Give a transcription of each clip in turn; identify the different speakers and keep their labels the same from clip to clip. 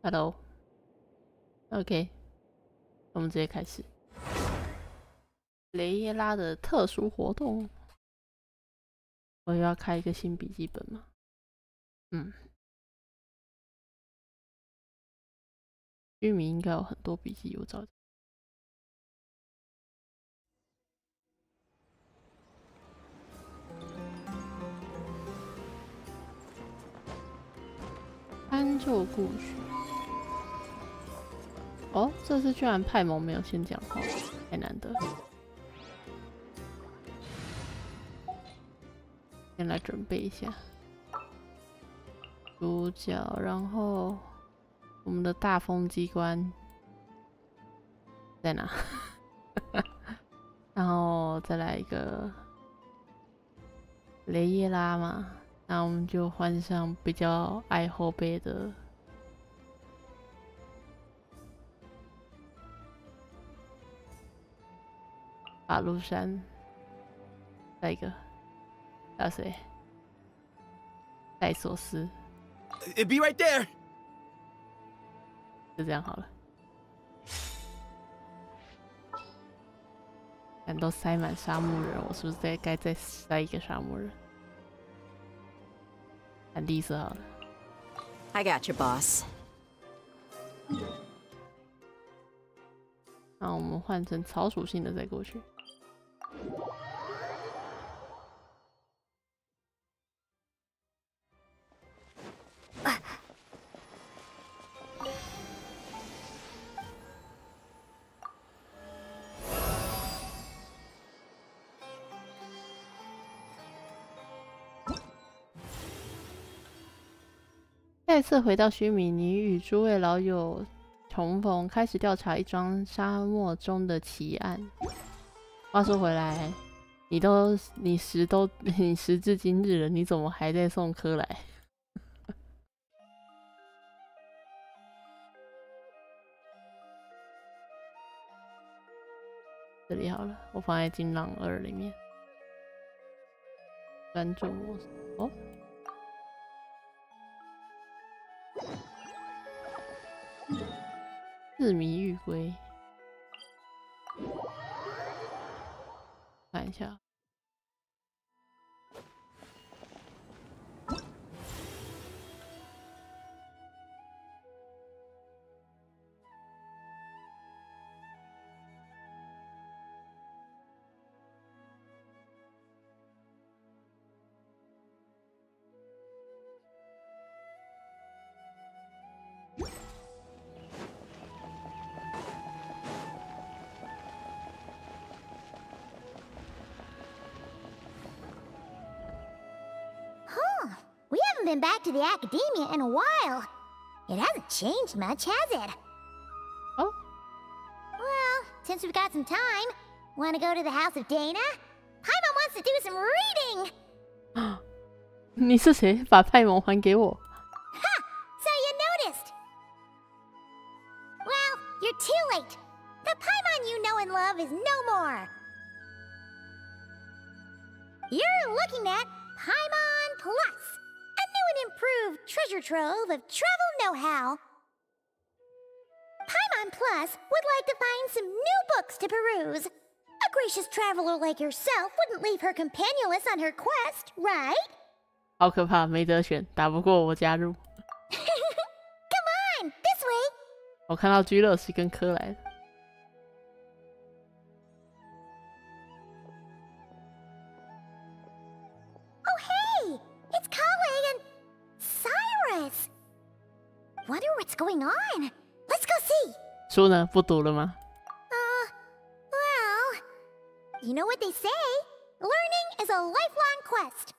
Speaker 1: Hello，OK，、我们直接开始。雷耶拉的特殊活动，我又要开一个新笔记本吗？居民应该有很多笔记，我找。搬救故事。哦，这次居然派蒙没有先讲话，太难得。先来准备一下主角，然后我们的大风机关在哪？然后再来一个雷耶拉嘛。那我们就换上比较爱后背的法路山，再一个，还有谁？戴索斯。
Speaker 2: It'd be right there.
Speaker 1: 就这样好了。看都塞满沙漠人，我是不是该再塞一个沙漠人？看绿色好了。
Speaker 3: I got you, boss.
Speaker 1: 那我们换成草属性的再过去。再次回到须弥，你与诸位老友重逢，开始调查一桩沙漠中的奇案。话说回来，你时至今日了，你怎么还在送科来？这里好了，我放在金浪2里面。专注模式哦。四迷玉龟，看一下。
Speaker 4: Been back to the academia in a while. It hasn't changed much, has it?
Speaker 1: Oh?
Speaker 4: Well, since we've got some time, want to go to the house of Dana? Paimon wants to do some reading!
Speaker 1: 你是谁？把派蒙还给我。
Speaker 4: Ha! So you noticed? Well, you're too late. The Paimon you know and love is no more. You're looking at Paimon Plus. An improved treasure trove of travel know-how. Paimon Plus would like to find some new books to peruse. A gracious traveler like yourself wouldn't leave her companionless on her quest, right?
Speaker 1: 好可怕，没得选，打不过我加入。
Speaker 4: Come on, this way.
Speaker 1: 我看到居乐是跟科来的。
Speaker 4: Oh hey, it's Kawe and Cyrus! Wonder what's going on. Let's go see.
Speaker 1: 书呢？不读了吗？
Speaker 4: Well, you know what they say? Learning is a lifelong quest.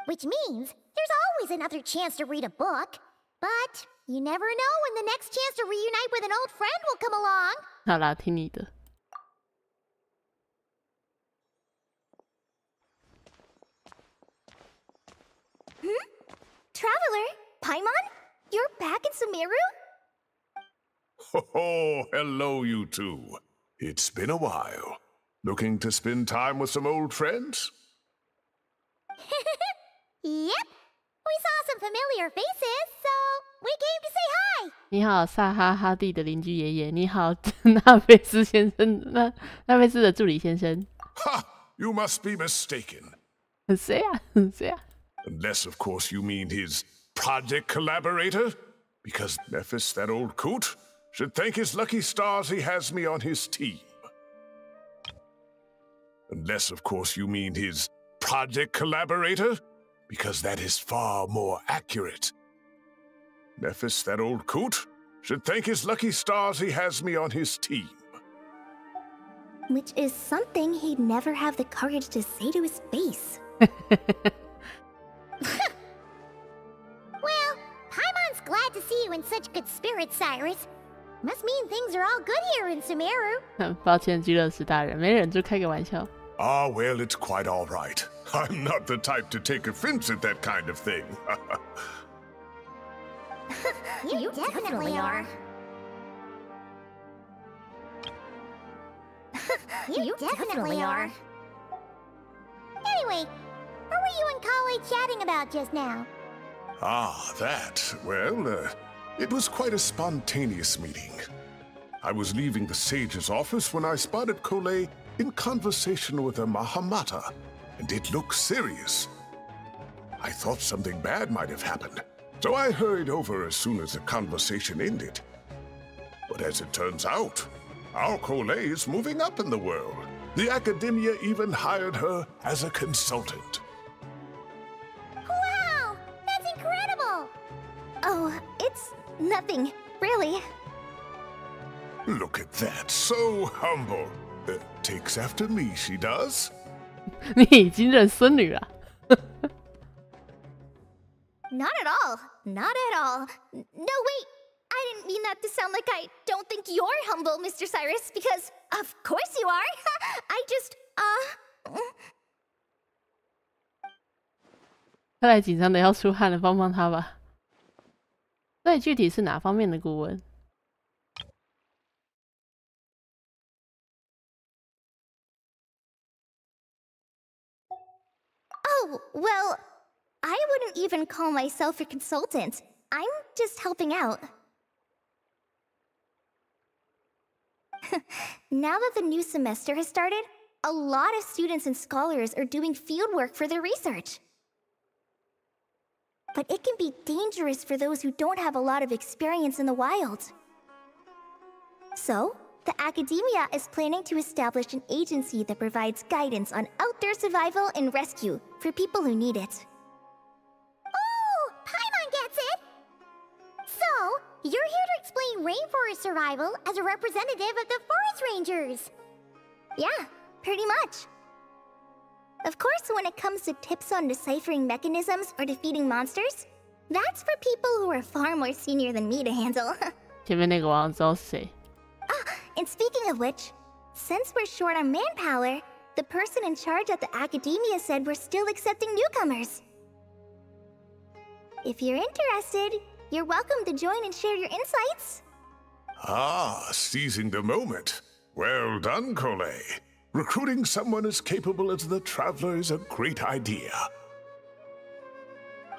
Speaker 4: Which means there's always another chance to read a book. But you never know when the next chance to reunite with an old friend will come along.
Speaker 1: 好啦，听你的。
Speaker 4: Traveler, Paimon? You're back in Sumeru?
Speaker 5: Oh, hello, you two. It's been a while. Looking to spend time with some old friends?
Speaker 4: Yep. We saw some familiar faces, so we came to say hi.
Speaker 1: 你好，萨哈哈蒂的邻居爷爷。你好，纳菲斯先生，纳菲斯的助理先生。
Speaker 5: Ha! You must be mistaken.
Speaker 1: 谁啊？谁啊？
Speaker 5: Unless, of course, you mean his project collaborator? Because Nephis, that old coot, should thank his lucky stars he has me on his team. Unless, of course, you mean his project collaborator? Because that is far more accurate. Nephis, that old coot, should thank his lucky stars he has me on his team.
Speaker 4: Which is something he'd never have the courage to say to his face. Well, Paimon's glad to see you in such good spirits, Cyrus. Must mean things are all good here in Sumeru.
Speaker 1: 抱歉，居乐士大人，没忍住开个玩笑。
Speaker 5: Ah, well, it's quite all right. I'm not the type to take offense at that kind of thing.
Speaker 4: You definitely are. You definitely are. Anyway, what were you and Kale chatting about just now?
Speaker 5: Ah, that. Well, it was quite a spontaneous meeting. I was leaving the sage's office when I spotted Kole in conversation with a Mahamata, and it looked serious. I thought something bad might have happened, so I hurried over as soon as the conversation ended. But as it turns out, our Kole is moving up in the world. The academia even hired her as a consultant.
Speaker 4: Wow! That's incredible! Oh, it's nothing, really.
Speaker 5: Look at that, so humble. Takes after me, she does.
Speaker 1: 你已经认孙女了。
Speaker 4: Not at all. Not at all. No, wait. I didn't mean that to sound like I don't think you're humble, Mr. Cyrus, because of course you are. I just,
Speaker 1: 看来紧张的要出汗了，帮帮他吧。所以具体是哪方面的顾问？
Speaker 4: Oh, well, I wouldn't even call myself a consultant. I'm just helping out. Now that the new semester has started, a lot of students and scholars are doing fieldwork for their research. But it can be dangerous for those who don't have a lot of experience in the wild. So, the academia is planning to establish an agency that provides guidance on outdoor survival and rescue for people who need it. Oh, Paimon gets it! So, you're here to explain rainforest survival as a representative of the forest rangers. Yeah, pretty much. Of course, when it comes to tips on deciphering mechanisms or defeating monsters, that's for people who are far more senior than me to handle.
Speaker 1: 前面那个我好像知道是谁。
Speaker 4: And speaking of which, since we're short on manpower, the person in charge at the academia said we're still accepting newcomers. If you're interested, you're welcome to join and share your insights.
Speaker 5: Ah, seizing the moment. Well done, Kole. Recruiting someone as capable as the Traveler is a great idea.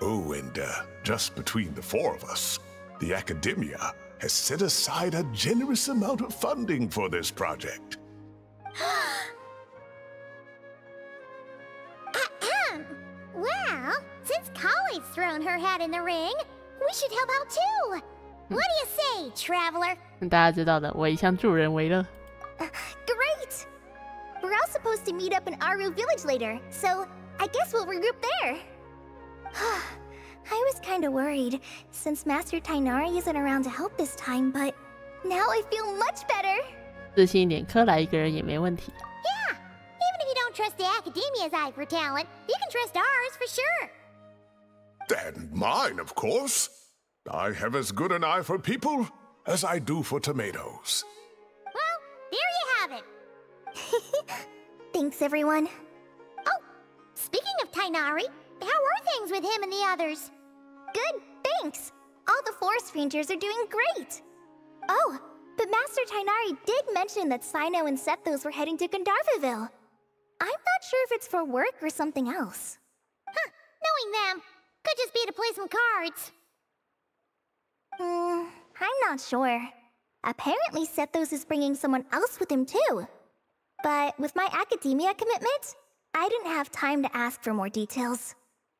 Speaker 5: Oh, and just between the four of us, the academia has set aside a generous amount of funding for this project.
Speaker 4: Well, since Kale's thrown her hat in the ring, we should help out too. What do you say, Traveler?
Speaker 1: 大家知道的，我一向助人为乐。
Speaker 4: Great! We're all supposed to meet up in Aru Village later, so I guess we'll regroup there. I was kinda worried, since Master Tainari isn't around to help this time, but now I feel much better.
Speaker 1: 自信一点，科来一个人也没问题。
Speaker 4: Yeah, even if you don't trust the Academia's eye for talent, you can trust ours for sure.
Speaker 5: And mine, of course. I have as good an eye for people as I do for tomatoes.
Speaker 4: Well, there you have it. Thanks, everyone. Oh, speaking of Tainari, how are things with him and the others? Good, thanks. All the forest rangers are doing great. Oh, but Master Tainari did mention that Sino and Sethos were heading to Gandharvaville. I'm not sure if it's for work or something else. Huh, knowing them, could just be to play some cards. I'm not sure. Apparently Sethos is bringing someone else with him too. But with my academia commitment, I didn't have time to ask for more details.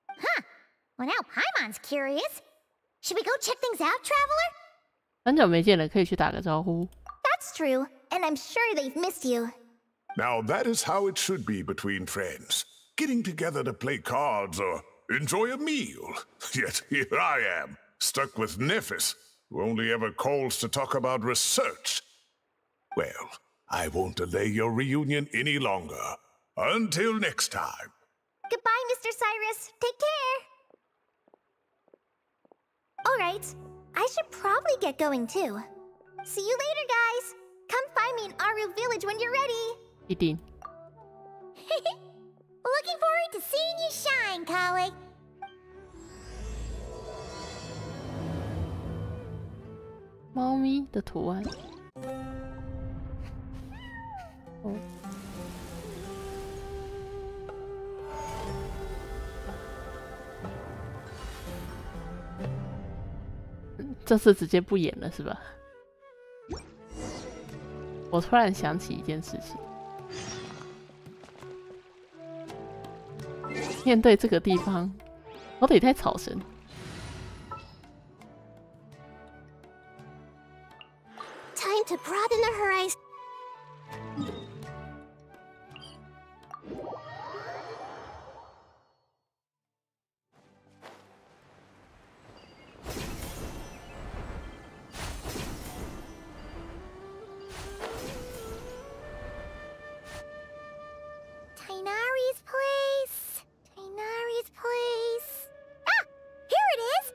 Speaker 4: Huh. Well, now Paimon's curious. Should we go check things out, traveler?
Speaker 1: 很久没见了，可以去打个招呼。
Speaker 4: That's true, and I'm sure they've missed you.
Speaker 5: Now that is how it should be between friends. Getting together to play cards or enjoy a meal. Yet here I am, stuck with Nephis, who only ever calls to talk about research. Well, I won't delay your reunion any longer. Until next time.
Speaker 4: Goodbye, Mr. Cyrus. Take care. Alright, I should probably get going too. See you later, guys. Come find me in Aru Village when you're ready.
Speaker 1: 一定。
Speaker 4: Looking forward to seeing you shine, colleague.
Speaker 1: 猫咪的图案。哦。这次直接不演了是吧？我突然想起一件事情，面对这个地方，我得太草神。
Speaker 4: Time to broaden the horizon. Tainari's place. Tainari's place. Ah! Here it is!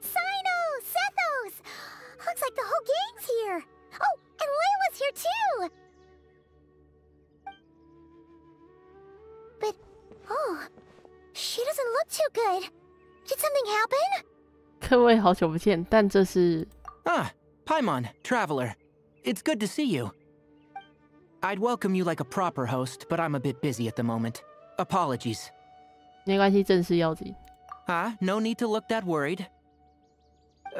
Speaker 4: Sino! Sethos! Looks like the whole gang's here. Oh, and Layla's here too! But, oh, she doesn't look too good. Did something happen?
Speaker 1: 各位好久不见，但这是
Speaker 2: Ah, Paimon, traveler. It's good to see you. I'd welcome you like a proper host, but I'm a bit busy at the moment. Apologies.
Speaker 1: 没关系，正事要紧。
Speaker 2: Ah, no need to look that worried.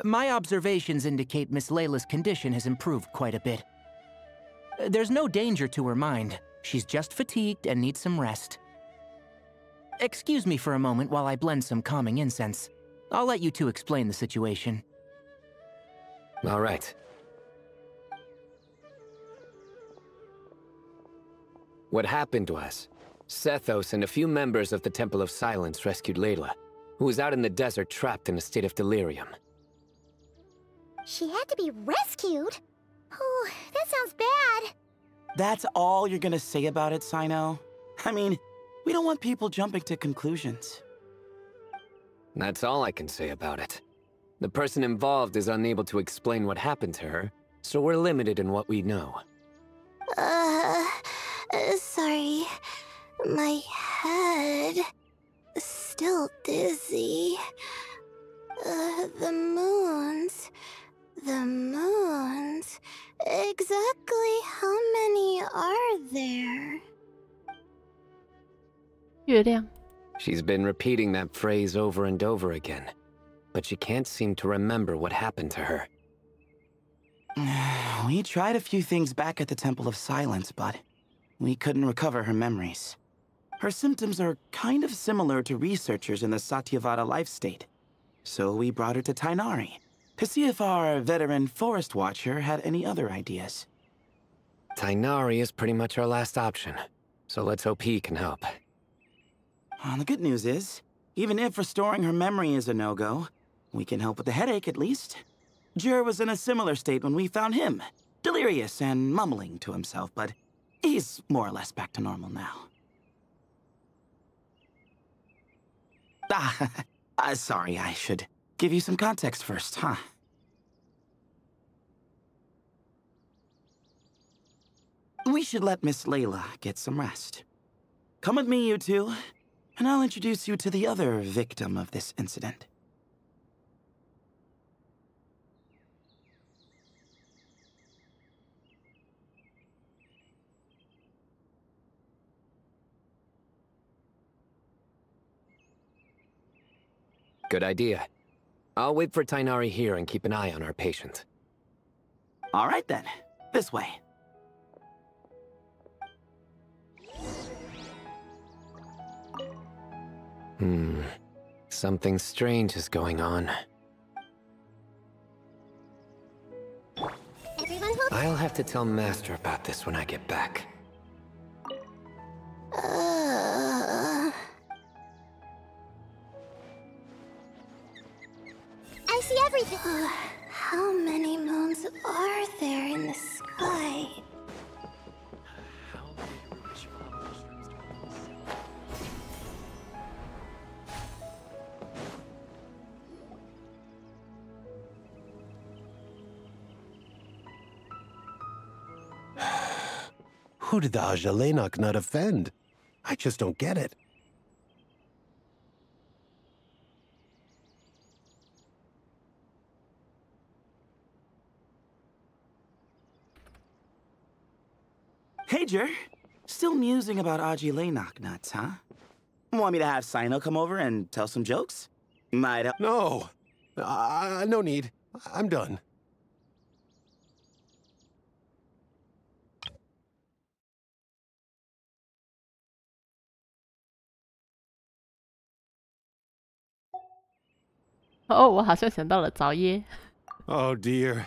Speaker 2: My observations indicate Miss Layla's condition has improved quite a bit. There's no danger to her mind. She's just fatigued and needs some rest. Excuse me for a moment while I blend some calming incense. I'll let you two explain the situation.
Speaker 6: All right. What happened was, Sethos and a few members of the Temple of Silence rescued Layla, who was out in the desert trapped in a state of delirium.
Speaker 4: She had to be rescued? Oh, that sounds bad.
Speaker 7: That's all you're gonna say about it, Sino? I mean, we don't want people jumping to conclusions.
Speaker 6: That's all I can say about it. The person involved is unable to explain what happened to her, so we're limited in what we know.
Speaker 4: Sorry. My head... still dizzy. The moons... Exactly how many are there?
Speaker 1: 月亮。
Speaker 6: She's been repeating that phrase over and over again, but she can't seem to remember what happened to her.
Speaker 7: We tried a few things back at the Temple of Silence, but we couldn't recover her memories. Her symptoms are kind of similar to researchers in the Satyavada life state. So we brought her to Tainari to see if our veteran forest watcher had any other ideas.
Speaker 6: Tainari is pretty much our last option, so let's hope he can help.
Speaker 7: The good news is, even if restoring her memory is a no-go, we can help with the headache at least. Jur was in a similar state when we found him, delirious and mumbling to himself, but he's more or less back to normal now. Sorry, I should give you some context first, huh? We should let Miss Layla get some rest. Come with me, you two, and I'll introduce you to the other victim of this incident.
Speaker 6: Good idea. I'll wait for Tainari here and keep an eye on our patient.
Speaker 7: All right then. This way.
Speaker 6: Something strange is going on.
Speaker 4: Everyone will...
Speaker 6: I'll have to tell Master about this when I get back.
Speaker 4: I see everything. How many moons are there in the sky?
Speaker 8: Who did the Ajalenok not offend? I just don't get it.
Speaker 7: Hey, Jer. Still musing about Ajalenok nuts, huh? Want me to have Sino come over and tell some jokes? Might help.
Speaker 8: No. No need. I'm done.
Speaker 1: Oh, 我好像想到了早耶。
Speaker 8: Oh dear.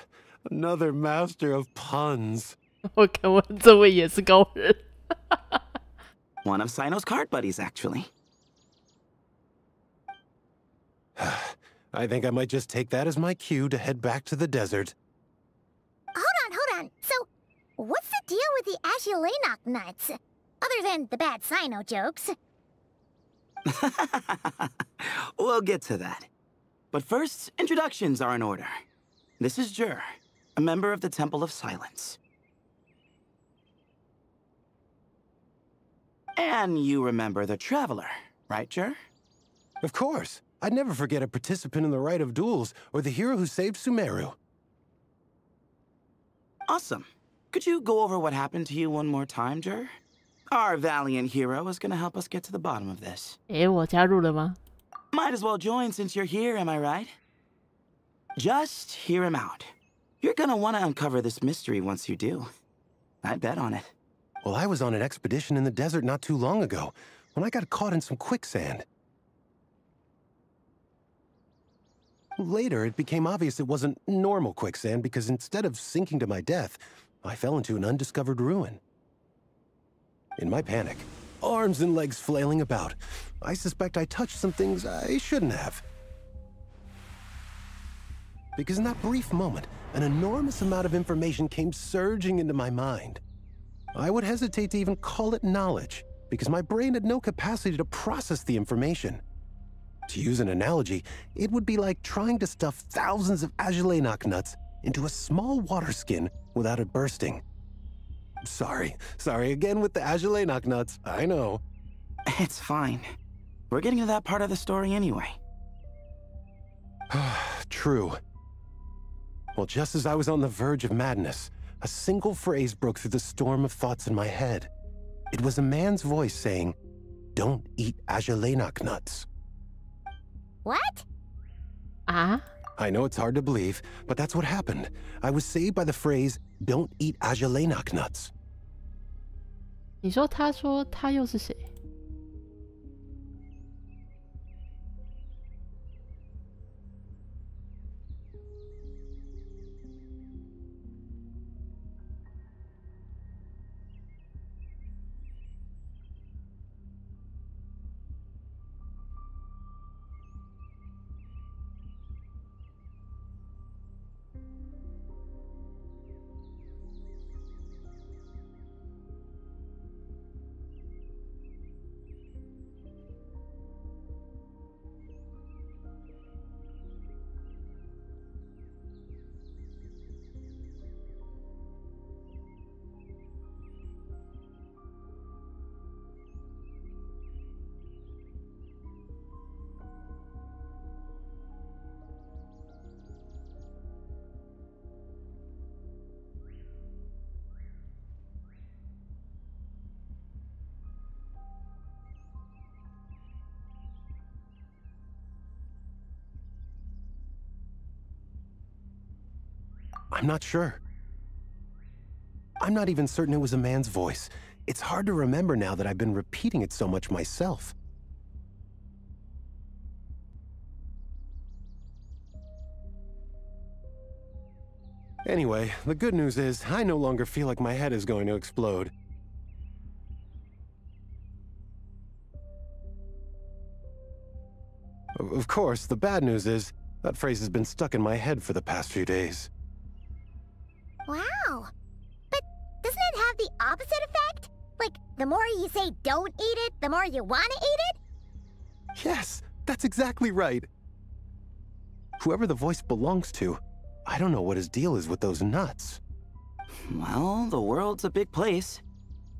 Speaker 8: Another master of puns.
Speaker 1: 我敢问这位也是高人。
Speaker 7: One of Sino's card buddies, actually.
Speaker 8: I think I might just take that as my cue to head back to the desert.
Speaker 4: Hold on. So, what's the deal with the Ajalenok nuts? Other than the bad Sino jokes.
Speaker 7: We'll get to that. But first, introductions are in order. This is Jer, a member of the Temple of Silence. And you remember the Traveler, right, Jer?
Speaker 8: Of course. I'd never forget a participant in the Rite of Duels or the hero who saved Sumeru.
Speaker 7: Awesome. Could you go over what happened to you one more time, Jer? Our valiant hero is gonna help us get to the bottom of this.
Speaker 1: 我加入了吗？
Speaker 7: Might as well join since you're here, am I right? Just hear him out. You're gonna want to uncover this mystery once you do. I bet on it.
Speaker 8: Well, I was on an expedition in the desert not too long ago, when I got caught in some quicksand. Later, it became obvious it wasn't normal quicksand because instead of sinking to my death, I fell into an undiscovered ruin. In my panic, arms and legs flailing about, I suspect I touched some things I shouldn't have. Because in that brief moment, an enormous amount of information came surging into my mind. I would hesitate to even call it knowledge, because my brain had no capacity to process the information. To use an analogy, it would be like trying to stuff thousands of Ajalenok nuts into a small water skin without it bursting. Sorry again with the Ajalenok nuts, I know.
Speaker 7: It's fine. We're getting to that part of the story anyway.
Speaker 8: True. Well, just as I was on the verge of madness, a single phrase broke through the storm of thoughts in my head. It was a man's voice saying, "Don't eat Ajalenok nuts."
Speaker 4: What?
Speaker 1: Ah?
Speaker 8: I know it's hard to believe, but that's what happened. I was saved by the phrase, "Don't eat Ajalenok nuts."
Speaker 1: 你说他说他又是谁？
Speaker 8: I'm not sure. I'm not even certain it was a man's voice. It's hard to remember now that I've been repeating it so much myself. Anyway, the good news is, I no longer feel like my head is going to explode. Of course, the bad news is, that phrase has been stuck in my head for the past few days.
Speaker 4: Wow. But doesn't it have the opposite effect? Like, the more you say don't eat it, the more you want to eat it?
Speaker 8: Yes, that's exactly right. Whoever the voice belongs to, I don't know what his deal is with those nuts.
Speaker 7: Well, the world's a big place.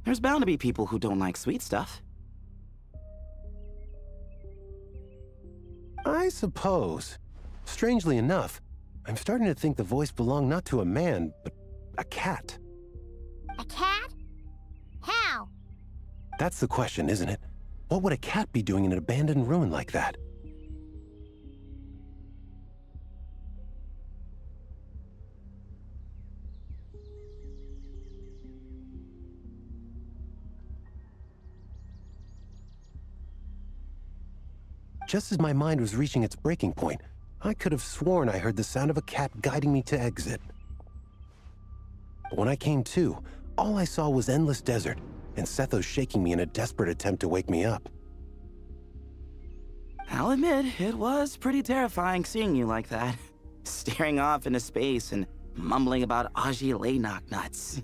Speaker 7: There's bound to be people who don't like sweet stuff.
Speaker 8: I suppose. Strangely enough, I'm starting to think the voice belonged not to a man, but a cat.
Speaker 4: A cat? How?
Speaker 8: That's the question, isn't it? What would a cat be doing in an abandoned ruin like that? Just as my mind was reaching its breaking point, I could have sworn I heard the sound of a cat guiding me to exit. But when I came to, all I saw was endless desert, and Sethos shaking me in a desperate attempt to wake me up.
Speaker 7: I'll admit, it was pretty terrifying seeing you like that. Staring off into space and mumbling about Aji knock nuts.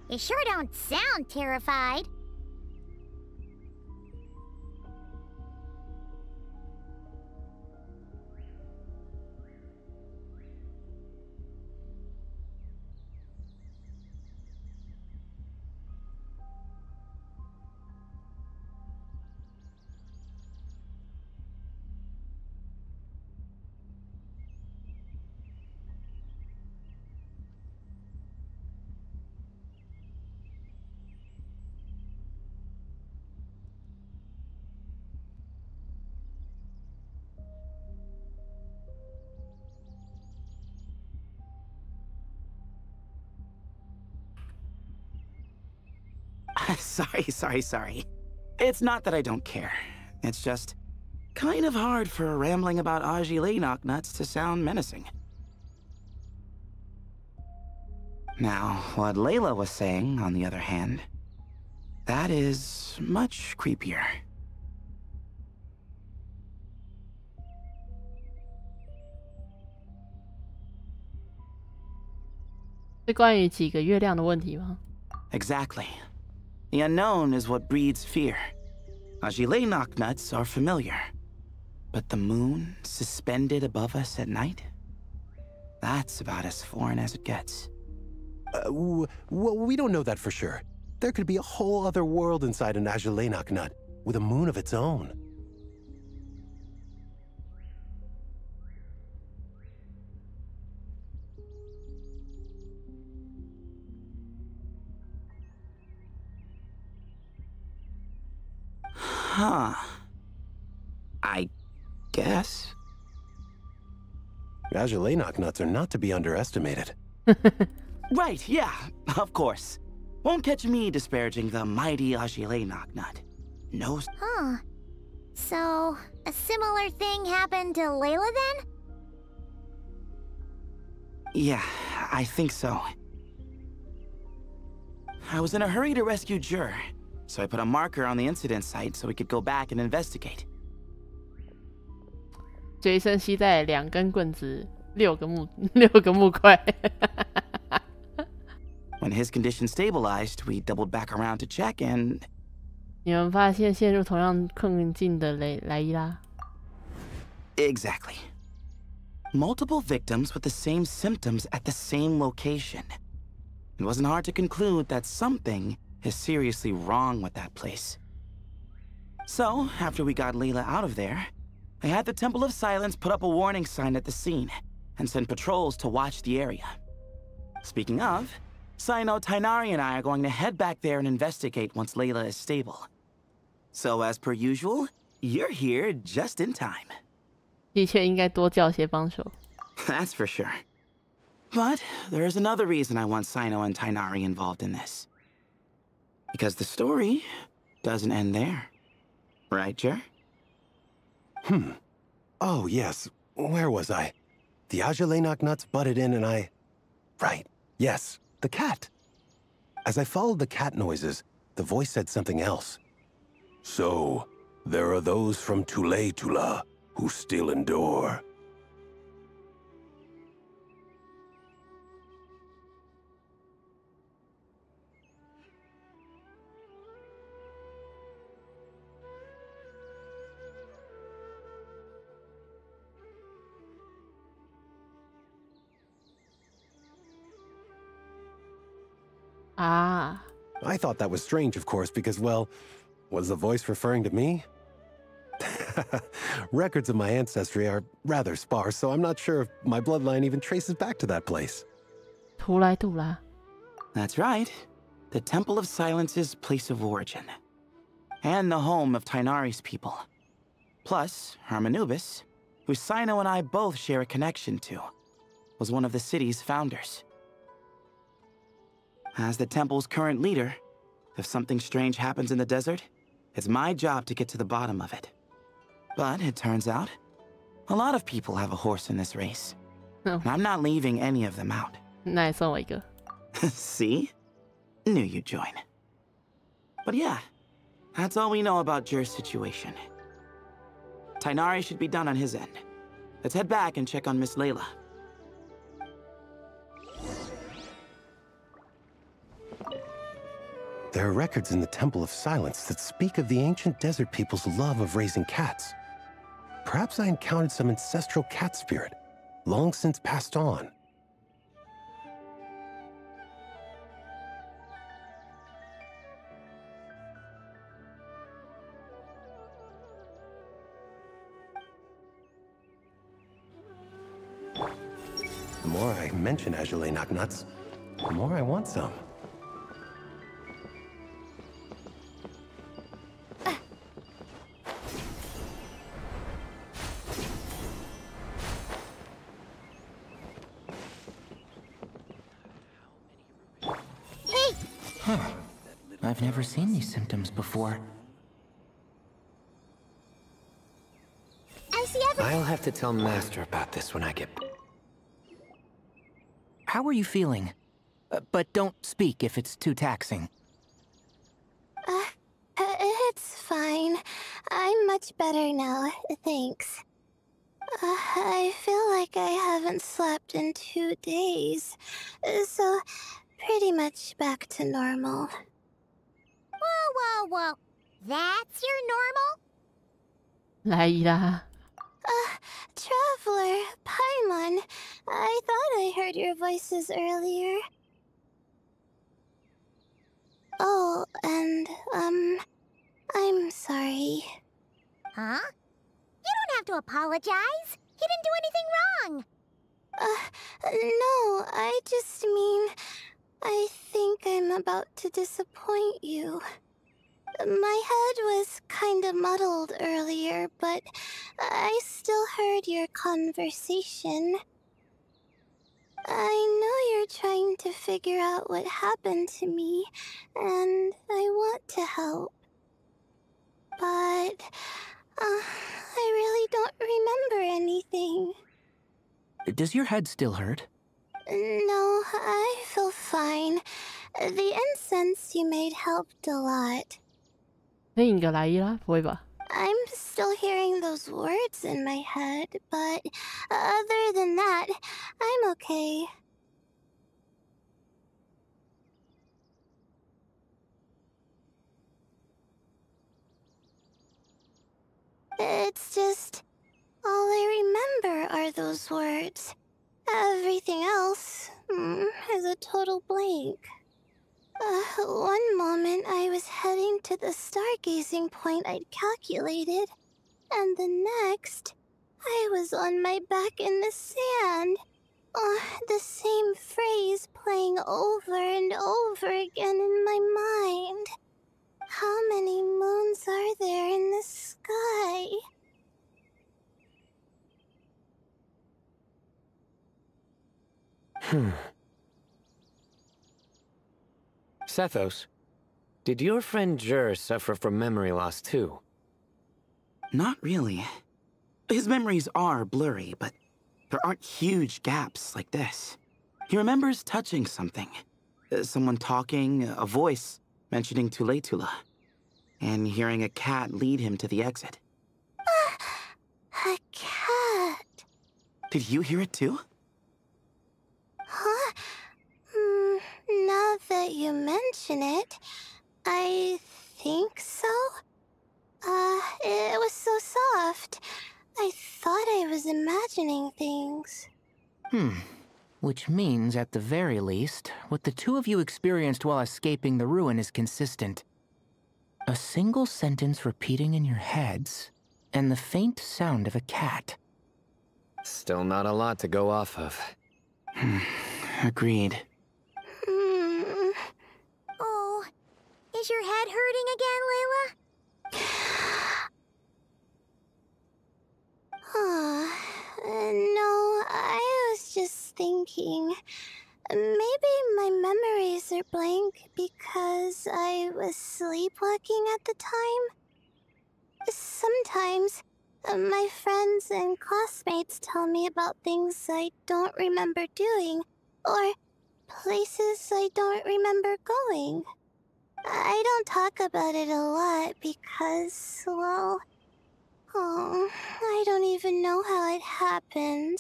Speaker 4: You sure don't sound terrified. Sorry. It's not that I don't care. It's just kind of hard for rambling about Aji knock nuts to sound menacing. Now, what Layla was saying, on the other hand, that is much creepier. Exactly. The unknown is what breeds fear. Aji knock nuts are familiar. But the moon, suspended above us at night? That's about as foreign as it gets.
Speaker 8: Well, we don't know that for sure. There could be a whole other world inside an Aji knock nut, with a moon of its own.
Speaker 7: Huh. I guess.
Speaker 8: Aji knock nuts are not to be underestimated.
Speaker 7: Right, yeah, of course. Won't catch me disparaging the mighty Aji knock nut. No.
Speaker 4: Huh. So, a similar thing happened to Layla then?
Speaker 7: Yeah, I think so. I was in a hurry to rescue Jur, so I put a marker on the incident site so we could go back and investigate.
Speaker 1: 随身携带2根棍子，6个木块。
Speaker 7: When his condition stabilized, we doubled back around to check and...
Speaker 1: 你们发现陷入同样困境的莱伊拉。
Speaker 7: Exactly. Multiple victims with the same symptoms at the same location. It wasn't hard to conclude that something is seriously wrong with that place. So, after we got Layla out of there, I had the Temple of Silence put up a warning sign at the scene and send patrols to watch the area. Speaking of, Sino, Tainari and I are going to head back there and investigate once Layla is stable. So, as per usual, you're here just in time.
Speaker 1: 的确应该多叫些帮手。
Speaker 7: That's for sure. But there's another reason I want Sino and Tainari involved in this. Because the story doesn't end there. Right, Jer?
Speaker 8: Oh, yes. Where was I? The Ajalay nuts butted in and I... Right. Yes. The cat. As I followed the cat noises, the voice said something else. So, there are those from Tula who still endure.
Speaker 1: Ah.
Speaker 8: I thought that was strange, of course, because, well, was the voice referring to me? Records of my ancestry are rather sparse, so I'm not sure if my bloodline even traces back to that place.
Speaker 1: 图来图啦。
Speaker 7: That's right. The Temple of Silence's place of origin. And the home of Tainari's people. Plus, Hermanubis, who Sino and I both share a connection to, was one of the city's founders. As the temple's current leader, if something strange happens in the desert, it's my job to get to the bottom of it. But it turns out, a lot of people have a horse in this race.
Speaker 1: Oh.
Speaker 7: And I'm not leaving any of them out.
Speaker 1: 那也算我一个。
Speaker 7: See? Knew you'd join. But yeah, that's all we know about Jer's situation. Tainari should be done on his end. Let's head back and check on Miss Layla.
Speaker 8: There are records in the Temple of Silence that speak of the ancient desert people's love of raising cats. Perhaps I encountered some ancestral cat spirit, long since passed on. The more I mention Ajalay nuts, the more I want some.
Speaker 2: I've never seen these symptoms before.
Speaker 4: I see
Speaker 6: I'll have to tell Master about this when I get...
Speaker 2: How are you feeling? But don't speak if it's too taxing.
Speaker 9: It's fine. I'm much better now, thanks. I feel like I haven't slept in 2 days, so pretty much back to normal.
Speaker 4: Whoa. That's your normal?
Speaker 1: 来啦。
Speaker 9: Traveler, Paimon, I thought I heard your voices earlier. Oh, and, I'm sorry.
Speaker 4: Huh? You don't have to apologize. You didn't do anything wrong.
Speaker 9: No, I just mean, I think I'm about to disappoint you. My head was kinda muddled earlier, but I still heard your conversation. I know you're trying to figure out what happened to me, and I want to help. But, I really don't remember anything.
Speaker 2: Does your head still hurt?
Speaker 9: No, I feel fine. The incense you made helped a lot.
Speaker 1: 另一个来一啦，不会吧？
Speaker 9: I'm still hearing those words in my head, but other than that, I'm okay. It's just, all I remember are those words. Everything else is a total blank. One moment I was heading to the stargazing point I'd calculated, and the next, I was on my back in the sand. The same phrase playing over and over again in my mind. How many moons are there in the sky?
Speaker 6: Sethos, did your friend Jur suffer from memory loss too?
Speaker 7: Not really. His memories are blurry, but there aren't huge gaps like this. He remembers touching something. Someone talking, a voice mentioning Tuletula, and hearing a cat lead him to the exit.
Speaker 9: A cat.
Speaker 7: Did you hear it too?
Speaker 9: Huh? Now that you mention it, I think so. It was so soft. I thought I was imagining things.
Speaker 2: Which means, at the very least, what the two of you experienced while escaping the ruin is consistent. A single sentence repeating in your heads, and the faint sound of a cat.
Speaker 6: Still not a lot to go off of.
Speaker 7: Agreed.
Speaker 4: Oh, is your head hurting again, Layla?
Speaker 9: No, I was just thinking. Maybe my memories are blank because I was sleepwalking at the time. Sometimes, my friends and classmates tell me about things I don't remember doing, or places I don't remember going. I don't talk about it a lot because, well, I don't even know how it happened.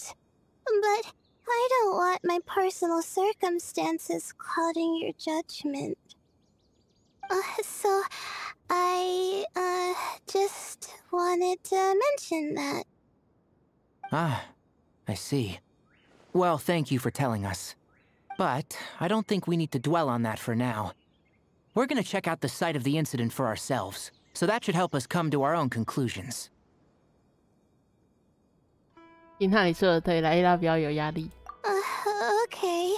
Speaker 9: But I don't want my personal circumstances clouding your judgment. So I, just wanted to mention that.
Speaker 2: Ah, I see. Well, thank you for telling us. But I don't think we need to dwell on that for now. We're gonna check out the site of the incident for ourselves, so that should help us come to our own conclusions.
Speaker 1: 听他你说的对，莱拉不要有压力。
Speaker 9: Okay.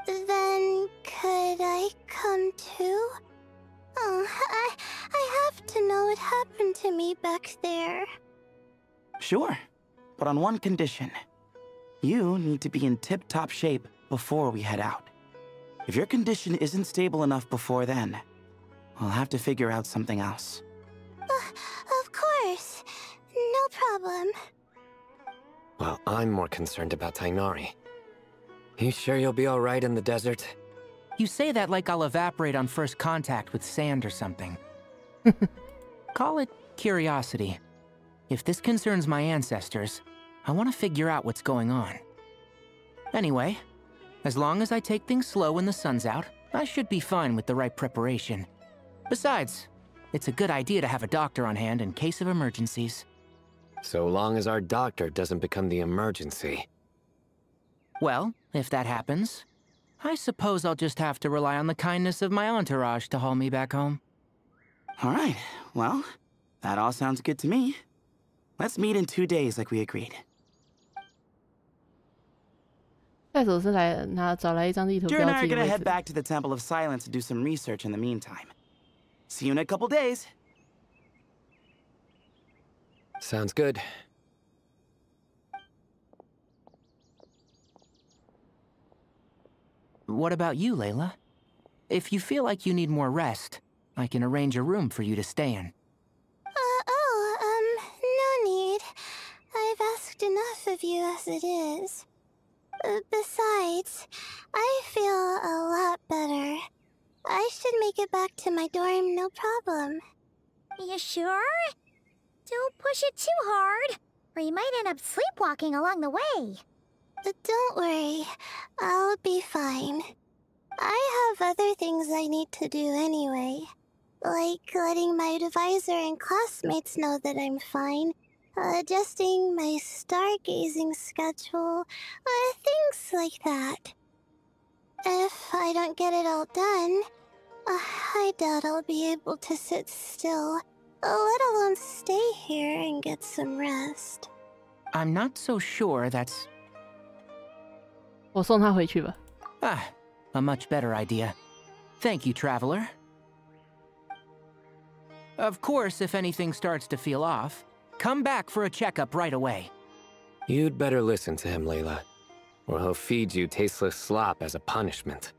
Speaker 9: Then could I come too? I have to know what happened to me back there.
Speaker 7: Sure, but on one condition. You need to be in tip-top shape before we head out. If your condition isn't stable enough before then, we'll have to figure out something else.
Speaker 9: Of course. No problem.
Speaker 6: Well, I'm more concerned about Tainari. You sure you'll be alright in the desert?
Speaker 2: You say that like I'll evaporate on first contact with sand or something. Call it curiosity. If this concerns my ancestors, I want to figure out what's going on. Anyway, as long as I take things slow when the sun's out, I should be fine with the right preparation. Besides, it's a good idea to have a doctor on hand in case of emergencies.
Speaker 6: So long as our doctor doesn't become the emergency.
Speaker 2: Well, if that happens, I suppose I'll just have to rely on the kindness of my entourage to haul me back home.
Speaker 7: Alright, well, that all sounds good to me. Let's meet in 2 days like we agreed.
Speaker 1: 下手是找来一张地图
Speaker 7: Drew and
Speaker 1: 标
Speaker 7: I are
Speaker 1: 记的
Speaker 7: gonna
Speaker 1: 位
Speaker 7: head
Speaker 1: 置。
Speaker 7: back to the Temple of Silence to do some research in the meantime. See you in a couple days.
Speaker 6: Sounds good.
Speaker 2: What about you, Layla? If you feel like you need more rest, I can arrange a room for you to stay in.
Speaker 9: No need. I've asked enough of you as it is. Besides, I feel a lot better. I should make it back to my dorm, no problem.
Speaker 4: You sure? Don't push it too hard, or you might end up sleepwalking along the way.
Speaker 9: Don't worry. I'll be fine. I have other things I need to do anyway. Like letting my advisor and classmates know that I'm fine. Adjusting my stargazing schedule. Things like that. If I don't get it all done, I doubt I'll be able to sit still, let alone stay here and get some rest.
Speaker 2: I'm not so sure that's...
Speaker 1: 我送他回去吧。
Speaker 2: a much better idea. Thank you, Traveler. Of course, if anything starts to feel off, come back for a checkup right away.
Speaker 6: You'd better listen to him, Layla. or he'll feed you tasteless slop as a punishment.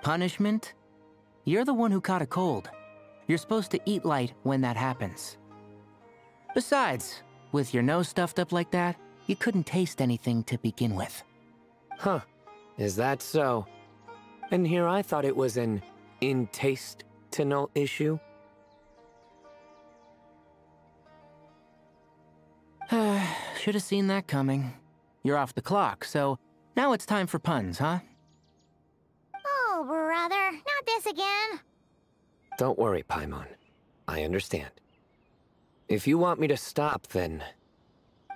Speaker 2: Punishment? You're the one who caught a cold. You're supposed to eat light when that happens. Besides, with your nose stuffed up like that, you couldn't taste anything to begin with.
Speaker 6: Huh. Is that so? And here I thought it was an intestinal issue.
Speaker 2: Should have seen that coming. You're off the clock, so now it's time for puns, huh?
Speaker 4: Oh, brother, not this again.
Speaker 6: Don't worry, Paimon. I understand. If you want me to stop, then...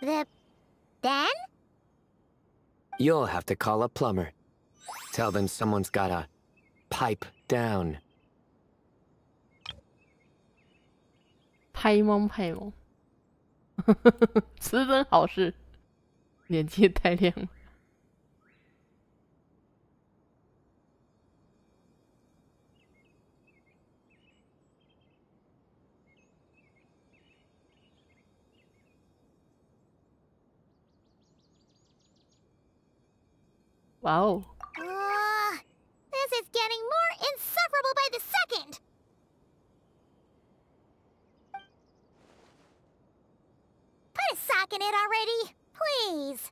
Speaker 4: Then?
Speaker 6: You'll have to call a plumber. Tell them someone's gotta pipe down.
Speaker 1: 拍蒙拍蒙，此等好事，年纪太亮了。哇哦！
Speaker 4: This is getting more insufferable by the second! Put a sock in it already, please.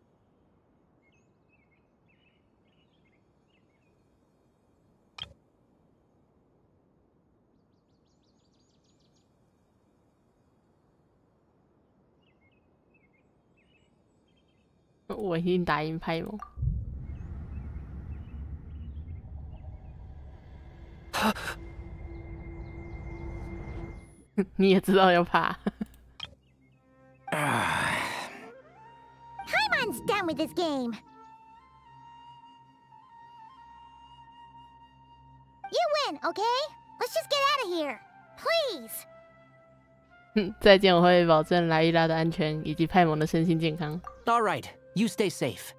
Speaker 1: Oh, 我已经打赢拍蒙。你也知道要怕。
Speaker 4: Paimon's done with this game. You win, okay? Let's just get out of here, please.
Speaker 1: 再见，我会保证莱伊拉的安全以及派蒙的身心健康。
Speaker 2: All right, you stay safe.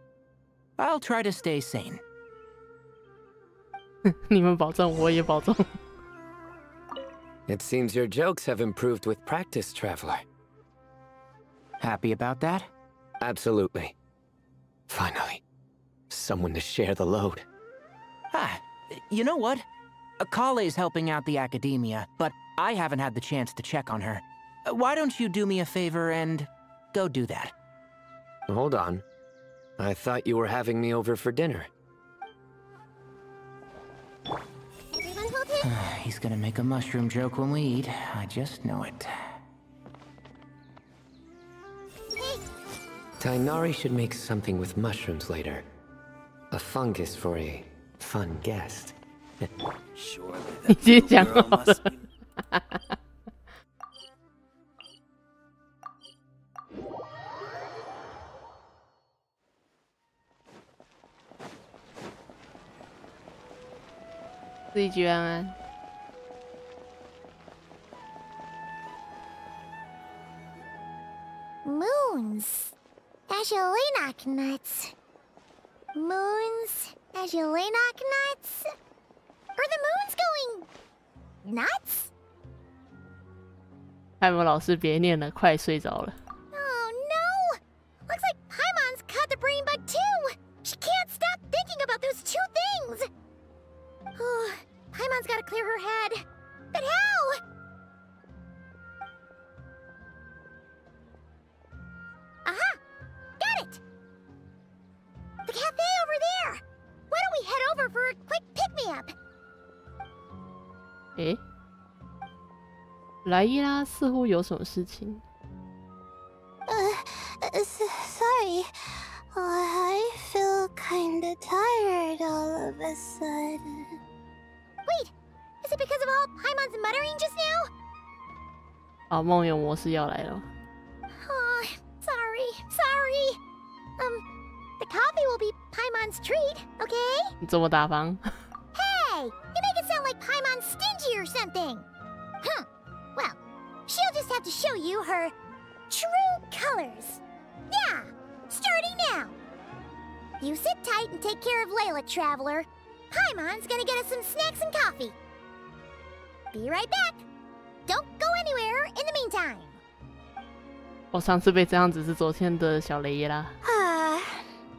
Speaker 2: I'll try to stay sane.
Speaker 1: 你们保重，我也保重。
Speaker 6: It seems your jokes have improved with practice, Traveler.
Speaker 2: Happy about that?
Speaker 6: Absolutely. Finally, someone to share the load.
Speaker 2: Ah, you know what? Kale's helping out the academia, but I haven't had the chance to check on her. Why don't you do me a favor and go do that?
Speaker 6: Hold on. I thought you were having me over for dinner.
Speaker 4: Everyone hold it.
Speaker 2: He's gonna make a mushroom joke when we eat. I just know it.
Speaker 6: Tainari should make something with mushrooms later. A fungus for a fun guest.
Speaker 1: 已经讲好了。自己居安安。
Speaker 4: Moons. Azulinoc nuts. Moons. Azulinoc nuts. Are the moons going nuts?
Speaker 1: 派蒙老师别念了，快睡着了。
Speaker 4: Oh no! Looks like Paimon's caught the brain bug too! She can't stop thinking about those two things! Oh, Paimon's gotta clear her head. But how? Aha! Got it! The cafe over there! Why don't we head over for a quick pick-me-up?
Speaker 1: 诶，莱伊拉似乎有什么事情。
Speaker 9: Sorry. I feel kinda tired all of a sudden.
Speaker 4: Wait! Is it because of all Paimon's muttering just now?
Speaker 1: 啊，梦游模式要来了。
Speaker 4: Oh, sorry. The coffee will be Paimon's treat, okay?
Speaker 1: 你这么大方。
Speaker 4: Hey, you make it sound like Paimon's stingy or something. Huh. Well, she'll just have to show you her true colors. Yeah, starting now. You sit tight and take care of Layla, Traveler. Paimon's gonna get us some snacks and coffee. Be right back. Don't go anywhere in the meantime.
Speaker 1: 我上次被这样子是昨天的小雷啦。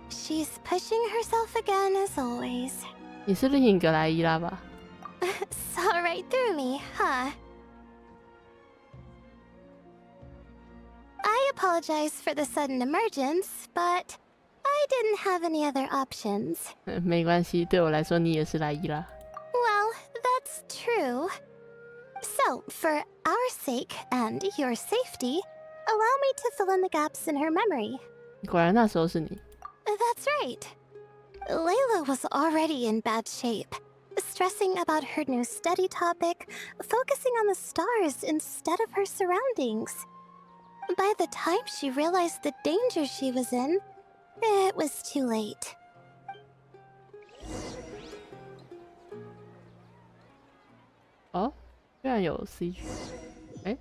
Speaker 9: She's pushing herself again as always.
Speaker 1: 你是另一个莱伊拉吧？
Speaker 9: Saw right through me, huh? I apologize for the sudden emergence, but I didn't have any other options.
Speaker 1: 没关系，对我来说你也是莱伊拉。
Speaker 9: Well, that's true. So, for our sake and your safety, allow me to fill in the gaps in her memory.
Speaker 1: 果然那时候是你。
Speaker 9: That's right. Layla was already in bad shape, stressing about her new study topic, focusing on the stars instead of her surroundings. By the time she realized the danger she was in, it was too late.
Speaker 1: 哦，居然有 CG， 哎。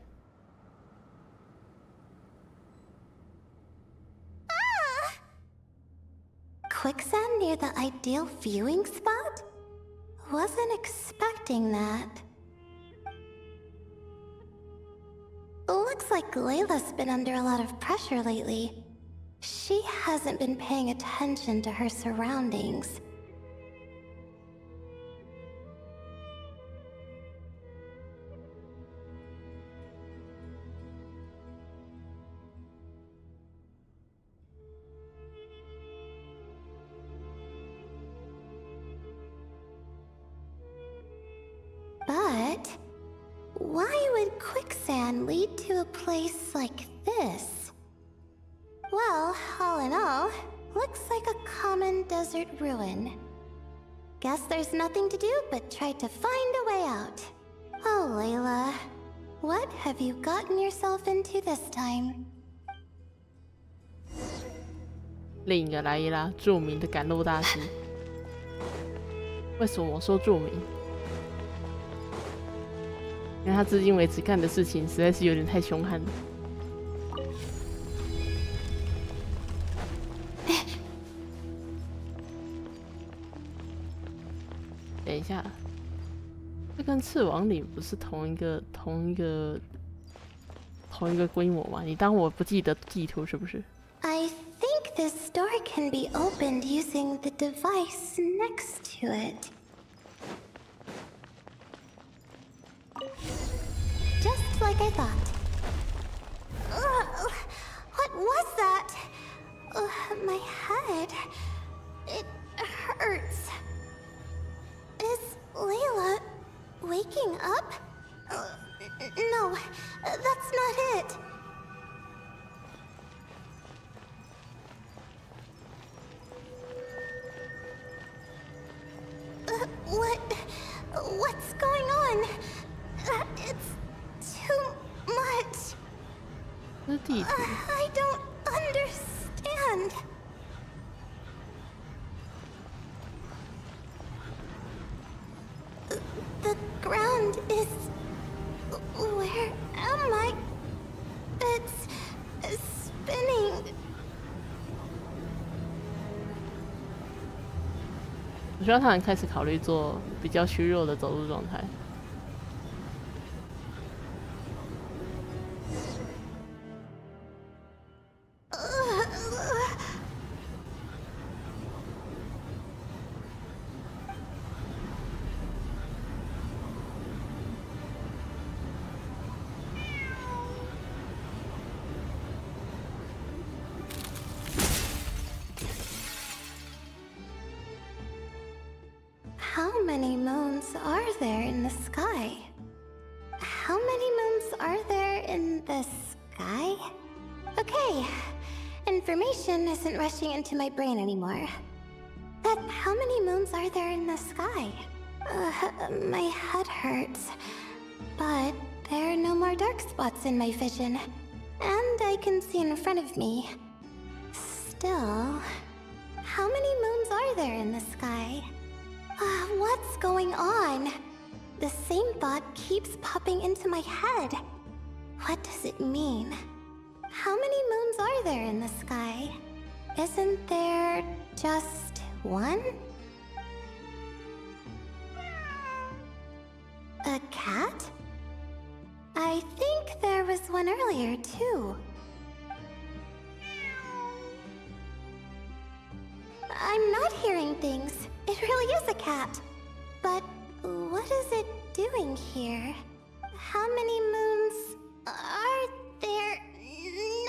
Speaker 9: Quicksand near the ideal viewing spot? Wasn't expecting that. Looks like Layla's been under a lot of pressure lately. She hasn't been paying attention to her surroundings. But why would quicksand lead to a place like this? Well, all in all, looks like a common desert ruin. Guess there's nothing to do but try to find a way out. Oh, Layla, what have you gotten yourself into this time?
Speaker 1: 另一个莱伊拉，著名的赶路大师。为什么我说著名？因为他至今为止干的事情实在是有点太凶悍了。等一下，这跟赤王岭不是同一个规模吗？你当我不记得地图是不是？
Speaker 9: I think this door can be opened using the device next to it. Just like I thought. What was that? My head. It hurts. Is Layla waking up? No, that's not it. What's going on? It's too much. I don't understand. The ground is... Where am I? It's spinning.
Speaker 1: 我希望他能开始考虑做比较虚弱的走路状态。
Speaker 9: How many moons are there in the sky? How many moons are there in the sky? Okay, information isn't rushing into my brain anymore. But how many moons are there in the sky? My head hurts. But there are no more dark spots in my vision. And I can see in front of me. Still, how many moons are there in the sky? What's going on? The same thought keeps popping into my head. What does it mean? How many moons are there in the sky? Isn't there just one? A cat? I think there was one earlier, too. things. It really is a cat. But what is it doing here? How many moons are there?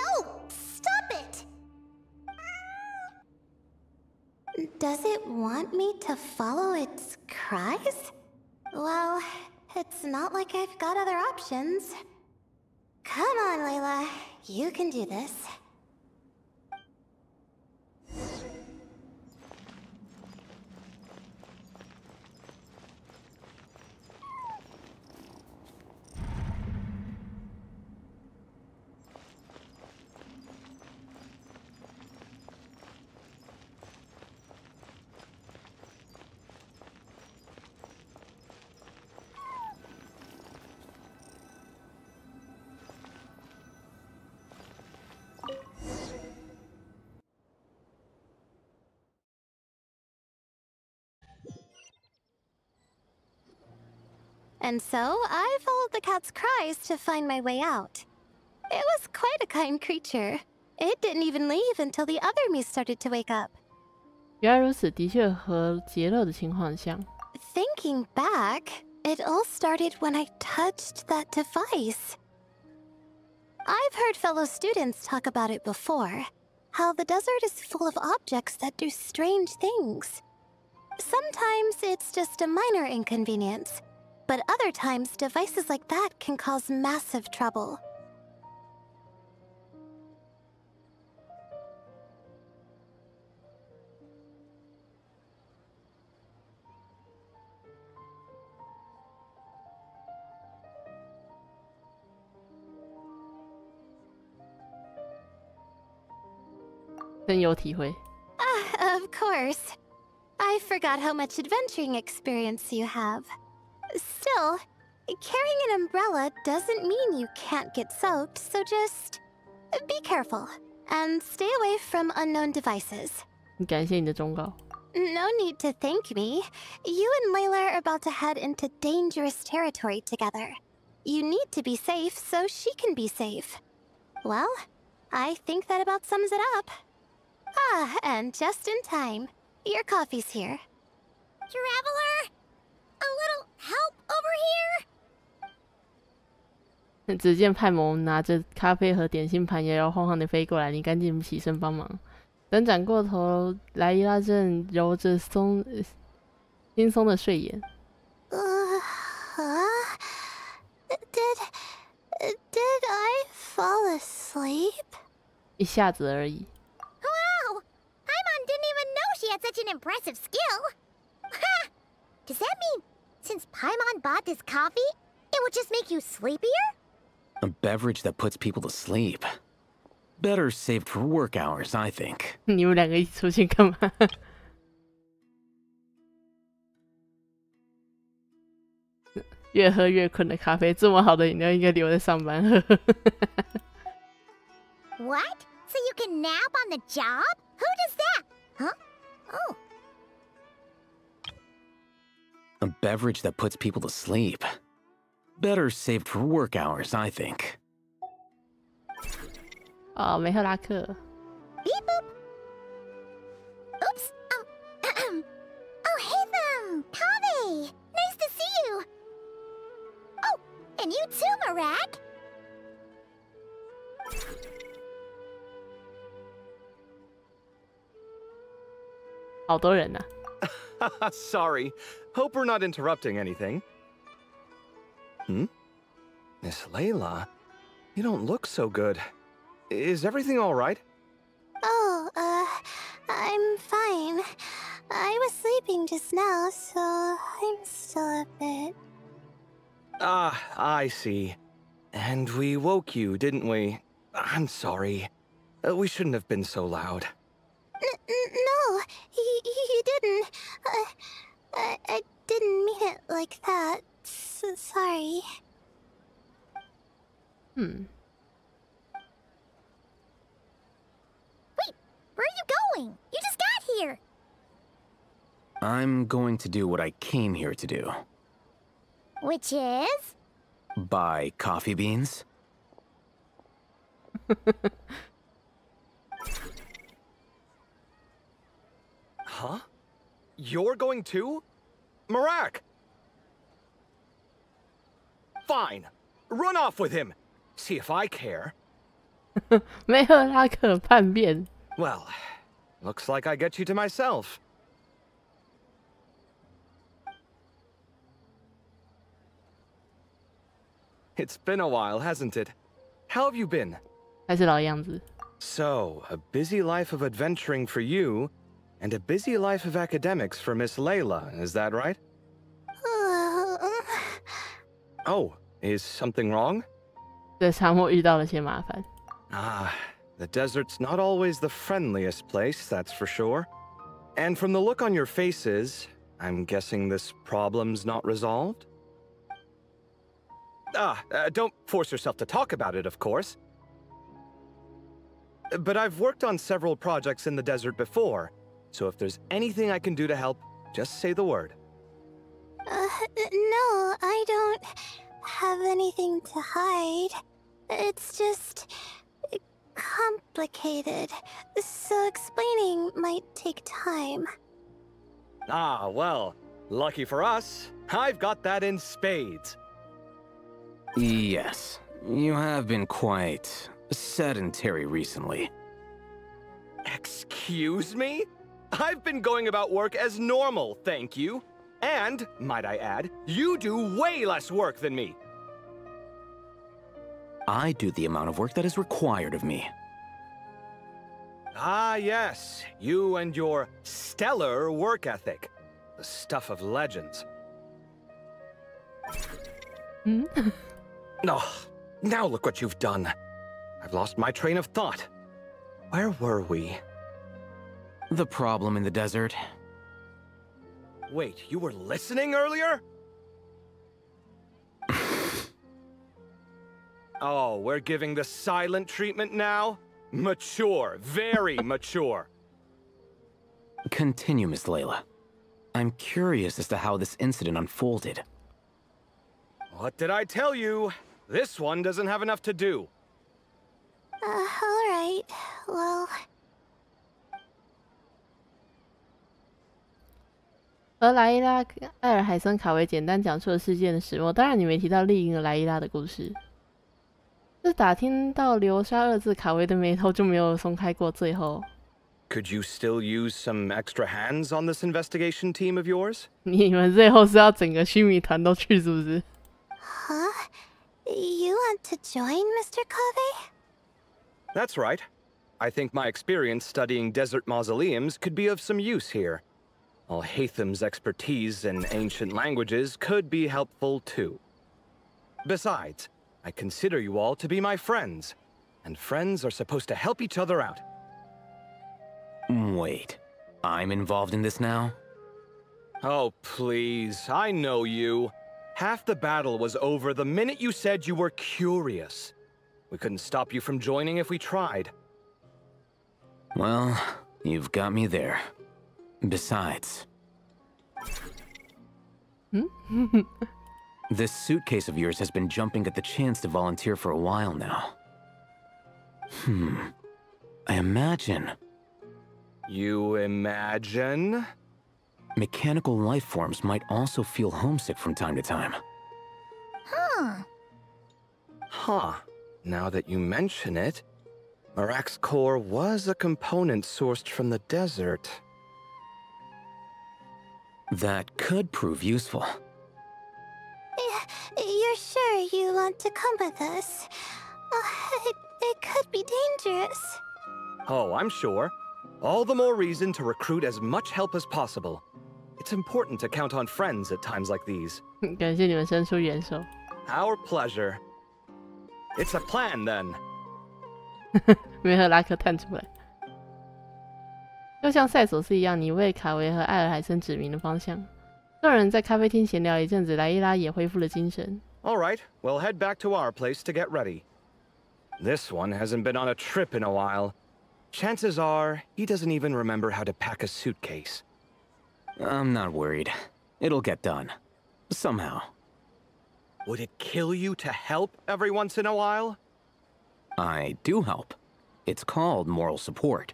Speaker 9: No! Stop it! Does it want me to follow its cries? Well, it's not like I've got other options. Come on, Layla. You can do this. And so, I followed the cat's cries to find my way out. It was quite a kind creature. It didn't even leave until the other me started to wake up.
Speaker 1: 原来如此，的确和杰勒的情况很像。
Speaker 9: Thinking back, it all started when I touched that device. I've heard fellow students talk about it before. How the desert is full of objects that do strange things. Sometimes it's just a minor inconvenience. But other times, devices like that can cause massive trouble. Of course. I forgot how much adventuring experience you have. Still, carrying an umbrella doesn't mean you can't get soaked, so just be careful and stay away from unknown devices.
Speaker 1: 感谢你的忠告。
Speaker 9: No need to thank me. You and Layla are about to head into dangerous territory together. You need to be safe so she can be safe. Well, I think that about sums it up. Ah, and just in time. Your coffee's here.
Speaker 4: Traveler? A little help over here?
Speaker 1: 只见派蒙拿着咖啡和点心盘摇摇晃晃的飞过来，你赶紧起身帮忙。等转过头，莱伊拉正揉着轻松的睡眼。
Speaker 9: Did I fall asleep?
Speaker 1: 一下子而已。
Speaker 4: Wow! Paimon didn't even know she had such an impressive skill. Ha! Does that mean since Paimon bought this coffee, it will just make you sleepier?
Speaker 10: A beverage that puts people to sleep. Better saved for work hours, I think.
Speaker 1: 你们两个一起出去干嘛？越喝越困的咖啡，这么好的饮料应该留在上班喝。
Speaker 4: What? So you can nap on the job? Who does that? Huh? Oh.
Speaker 10: A beverage that puts people to sleep. Better saved for work hours, I think.
Speaker 1: 哦，梅赫拉克。
Speaker 4: Beep boop. Oops. Oh, hey them, Kave. Nice to see you. Oh, and you too, Marak.
Speaker 1: 好多人啊。
Speaker 11: Sorry. Hope we're not interrupting anything. Miss Layla, you don't look so good. Is everything all right?
Speaker 9: Oh, I'm fine. I was sleeping just now, so I'm still a bit...
Speaker 11: Ah, I see. And we woke you, didn't we? I'm sorry. We shouldn't have been so loud.
Speaker 9: No, you didn't. I didn't mean it like that. Sorry.
Speaker 4: Wait, where are you going? You just got here.
Speaker 10: I'm going to do what I came here to do.
Speaker 4: Which is?
Speaker 10: Buy coffee beans.
Speaker 11: Huh? you're going too? Marak! Fine. Run off with him. See if I care.
Speaker 1: 梅赫拉克叛变。
Speaker 11: Well, looks like I get you to myself. It's been a while, hasn't it? How have you been?
Speaker 1: 还是老样子。
Speaker 11: So, a busy life of adventuring for you, and a busy life of academics for Miss Layla, is that right? Oh, is something wrong?
Speaker 1: 在沙漠遇到了些麻烦。
Speaker 11: Ah, the desert's not always the friendliest place, that's for sure. And from the look on your faces, I'm guessing this problem's not resolved? Don't force yourself to talk about it, of course. But I've worked on several projects in the desert before, so if there's anything I can do to help, just say the word.
Speaker 9: No, I don't have anything to hide. It's just complicated, so explaining might take time.
Speaker 11: Ah, well, lucky for us, I've got that in spades.
Speaker 10: Yes, you have been quite sedentary recently.
Speaker 11: Excuse me? I've been going about work as normal, thank you. And, might I add, you do way less work than me.
Speaker 10: I do the amount of work that is required of me.
Speaker 11: Ah, yes, you and your stellar work ethic. The stuff of legends. Oh, now look what you've done. I've lost my train of thought. Where were we?
Speaker 10: The problem in the desert.
Speaker 11: Wait, you were listening earlier? Oh, we're giving the silent treatment now? Mature, very mature.
Speaker 10: Continue, Miss Layla. I'm curious as to how this incident unfolded.
Speaker 11: What did I tell you? This one doesn't have enough to do.
Speaker 9: Alright, well...
Speaker 1: 而莱伊拉、艾尔海森、卡维简单讲述了事件的始末，当然你没提到丽婴儿莱伊拉的故事。自打听到流沙二字，卡维的眉头就没有松开过。最后
Speaker 11: Could you still use some extra hands on this investigation team of yours?
Speaker 1: 你们最后是要整个须弥团都去是不是？
Speaker 9: Huh? You want to join, Mr. Cave?
Speaker 11: That's right. I think my experience studying desert mausoleums could be of some use here. Alhaitham's expertise in ancient languages could be helpful too. Besides, I consider you all to be my friends, and friends are supposed to help each other out.
Speaker 10: Wait, I'm involved in this now?
Speaker 11: Oh, please, I know you. Half the battle was over the minute you said you were curious. We couldn't stop you from joining if we tried.
Speaker 10: Well, you've got me there. Besides... This suitcase of yours has been jumping at the chance to volunteer for a while now. I imagine...
Speaker 11: You imagine?
Speaker 10: Mechanical life forms might also feel homesick from time to time.
Speaker 11: Huh. Now that you mention it, Marak's core was a component sourced from the desert.
Speaker 10: That could prove useful.
Speaker 9: You're sure you want to come with us? It could be dangerous.
Speaker 11: Oh, I'm sure. All the more reason to recruit as much help as possible. It's important to count on friends at times like these.
Speaker 1: 感谢你们伸出援手。
Speaker 11: Our pleasure. It's a plan, then.
Speaker 1: 梅赫拉克探出来，就像塞索斯一样，你为卡维和艾尔海森指明了方向。众人在咖啡厅闲聊一阵子，莱伊拉也恢复了精神。
Speaker 11: All right, we'll head back to our place to get ready. This one hasn't been on a trip in a while. Chances are, he doesn't even remember how to pack a suitcase.
Speaker 10: I'm not worried. It'll get done. Somehow.
Speaker 11: Would it kill you to help every once in a while?
Speaker 10: I do help. It's called moral support.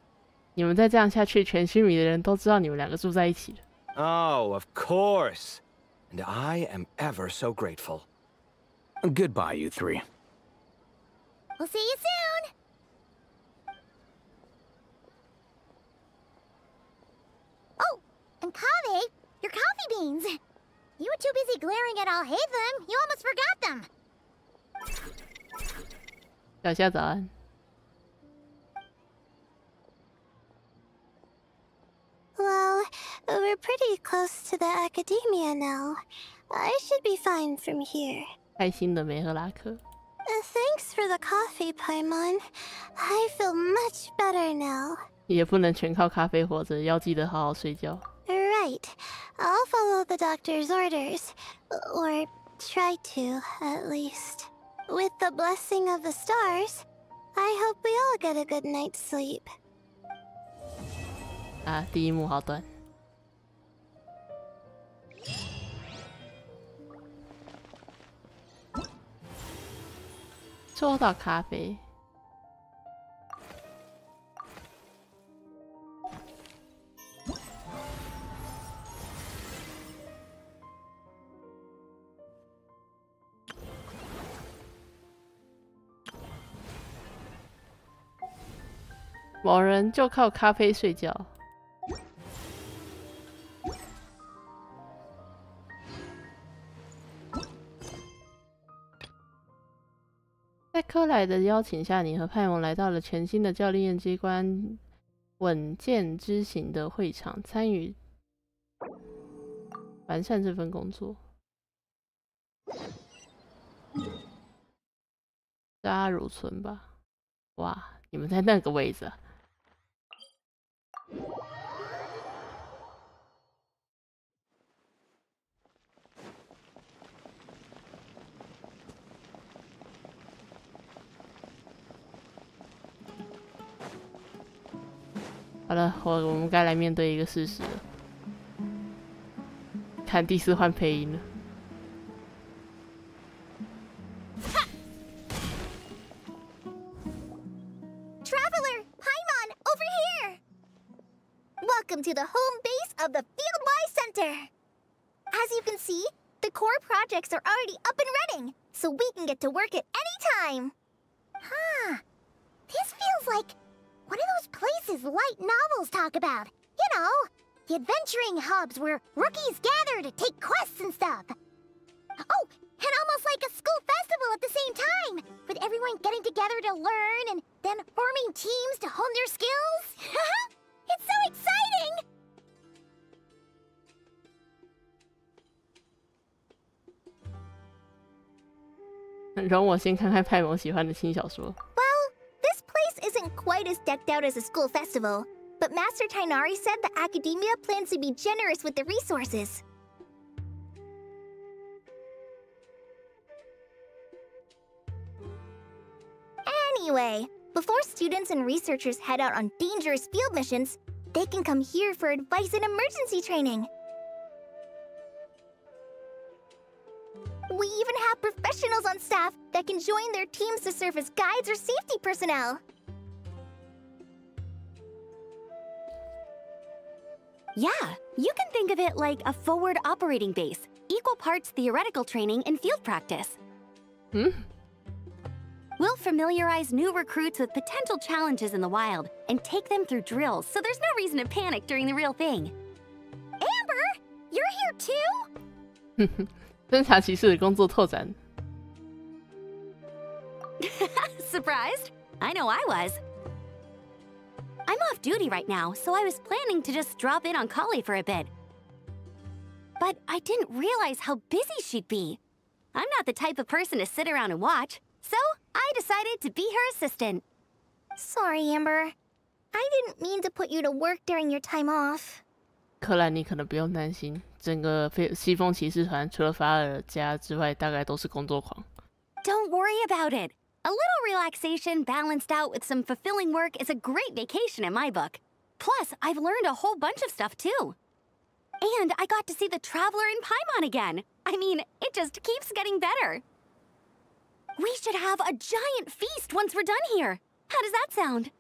Speaker 1: 你们再这样下去，全须弥的人都知道你们两个住在一起了。
Speaker 11: Oh, of course. And I am ever so grateful.
Speaker 10: Goodbye, you three.
Speaker 4: We'll see you soon! Oh, and Kaveh, your coffee beans! You were too busy glaring at all Haivem, you almost forgot them!
Speaker 1: 小夏早安。
Speaker 9: Well, we're pretty close to the academia now. I should be fine from here.
Speaker 1: 开心的梅赫拉克。
Speaker 9: Thanks for the coffee, Paimon. I feel much better now.
Speaker 1: 也不能全靠咖啡活着，要记得好好睡觉。
Speaker 9: Right. I'll follow the doctor's orders. Or try to, at least. With the blessing of the stars, I hope we all get a good night's sleep.
Speaker 1: 啊，第一幕好短。抽到咖啡。某人就靠咖啡睡觉。在科莱的邀请下，你和派蒙来到了全新的教练机关稳健之行的会场，参与完善这份工作。扎汝村吧，哇，你们在那个位置啊！好了，我们该来面对一个事实了。坎蒂斯换配音了。
Speaker 4: Traveler, Paimon, over here! Welcome to the home base of the Field-wise Center. As you can see, the core projects are already up and running, so we can get to work at any time. Huh. This feels like one of those places light novels talk about. You know, the adventuring hubs where rookies gather to take quests and stuff. Oh, and almost like a school festival at the same time, with everyone getting together to learn and then forming teams to hone their skills. It's so exciting!
Speaker 1: 容我先看看派蒙喜欢的轻小说。
Speaker 4: Well, this place isn't quite as decked out as a school festival, but Master Tainari said the academia plans to be generous with the resources. Anyway, before students and researchers head out on dangerous field missions, they can come here for advice and emergency training. We even have professionals on staff that can join their teams to serve as guides or safety personnel.
Speaker 12: Yeah, you can think of it like a forward operating base, equal parts theoretical training and field practice. We'll familiarize new recruits with potential challenges in the wild and take them through drills, so there's no reason to panic during the real thing.
Speaker 4: Amber, you're here too?
Speaker 1: 侦察骑士的工作拓展。
Speaker 12: Surprised? I know I was. I'm off duty right now, so I was planning to just drop in on Kali for a bit. But I didn't realize how busy she'd be. I'm not the type of person to sit around and watch, so I decided to be her assistant.
Speaker 4: Sorry, Amber. I didn't mean to put you to work during your time off.
Speaker 1: 克兰，你可能不用担心，整个西风骑士团除了法尔加之外，大概都是工作狂。
Speaker 12: Don't worry about it. A little relaxation balanced out with some fulfilling work is a great vacation in my book. Plus, I've learned a whole bunch of stuff too. And I got to see the Traveler in Paimon again. I mean, it just keeps getting better. We should have a giant feast once we're done here. How does that sound?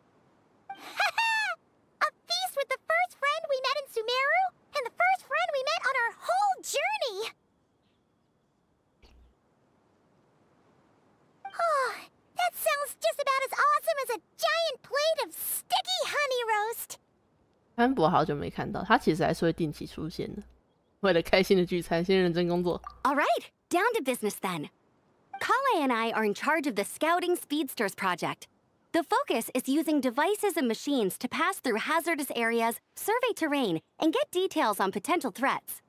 Speaker 4: A feast with the first friend we met in Sumeru? and the first friend we met on our whole journey! Oh, that sounds just about as awesome as a giant plate of sticky honey roast!
Speaker 1: 潘博好久没看到，他其实还是会定期出现的。为了开心的聚餐，先认真工作。
Speaker 12: All right, down to business then. Kale and I are in charge of the Scouting Speedsters project. The focus is using devices and machines to pass through hazardous areas, survey terrain, and get details on potential threats.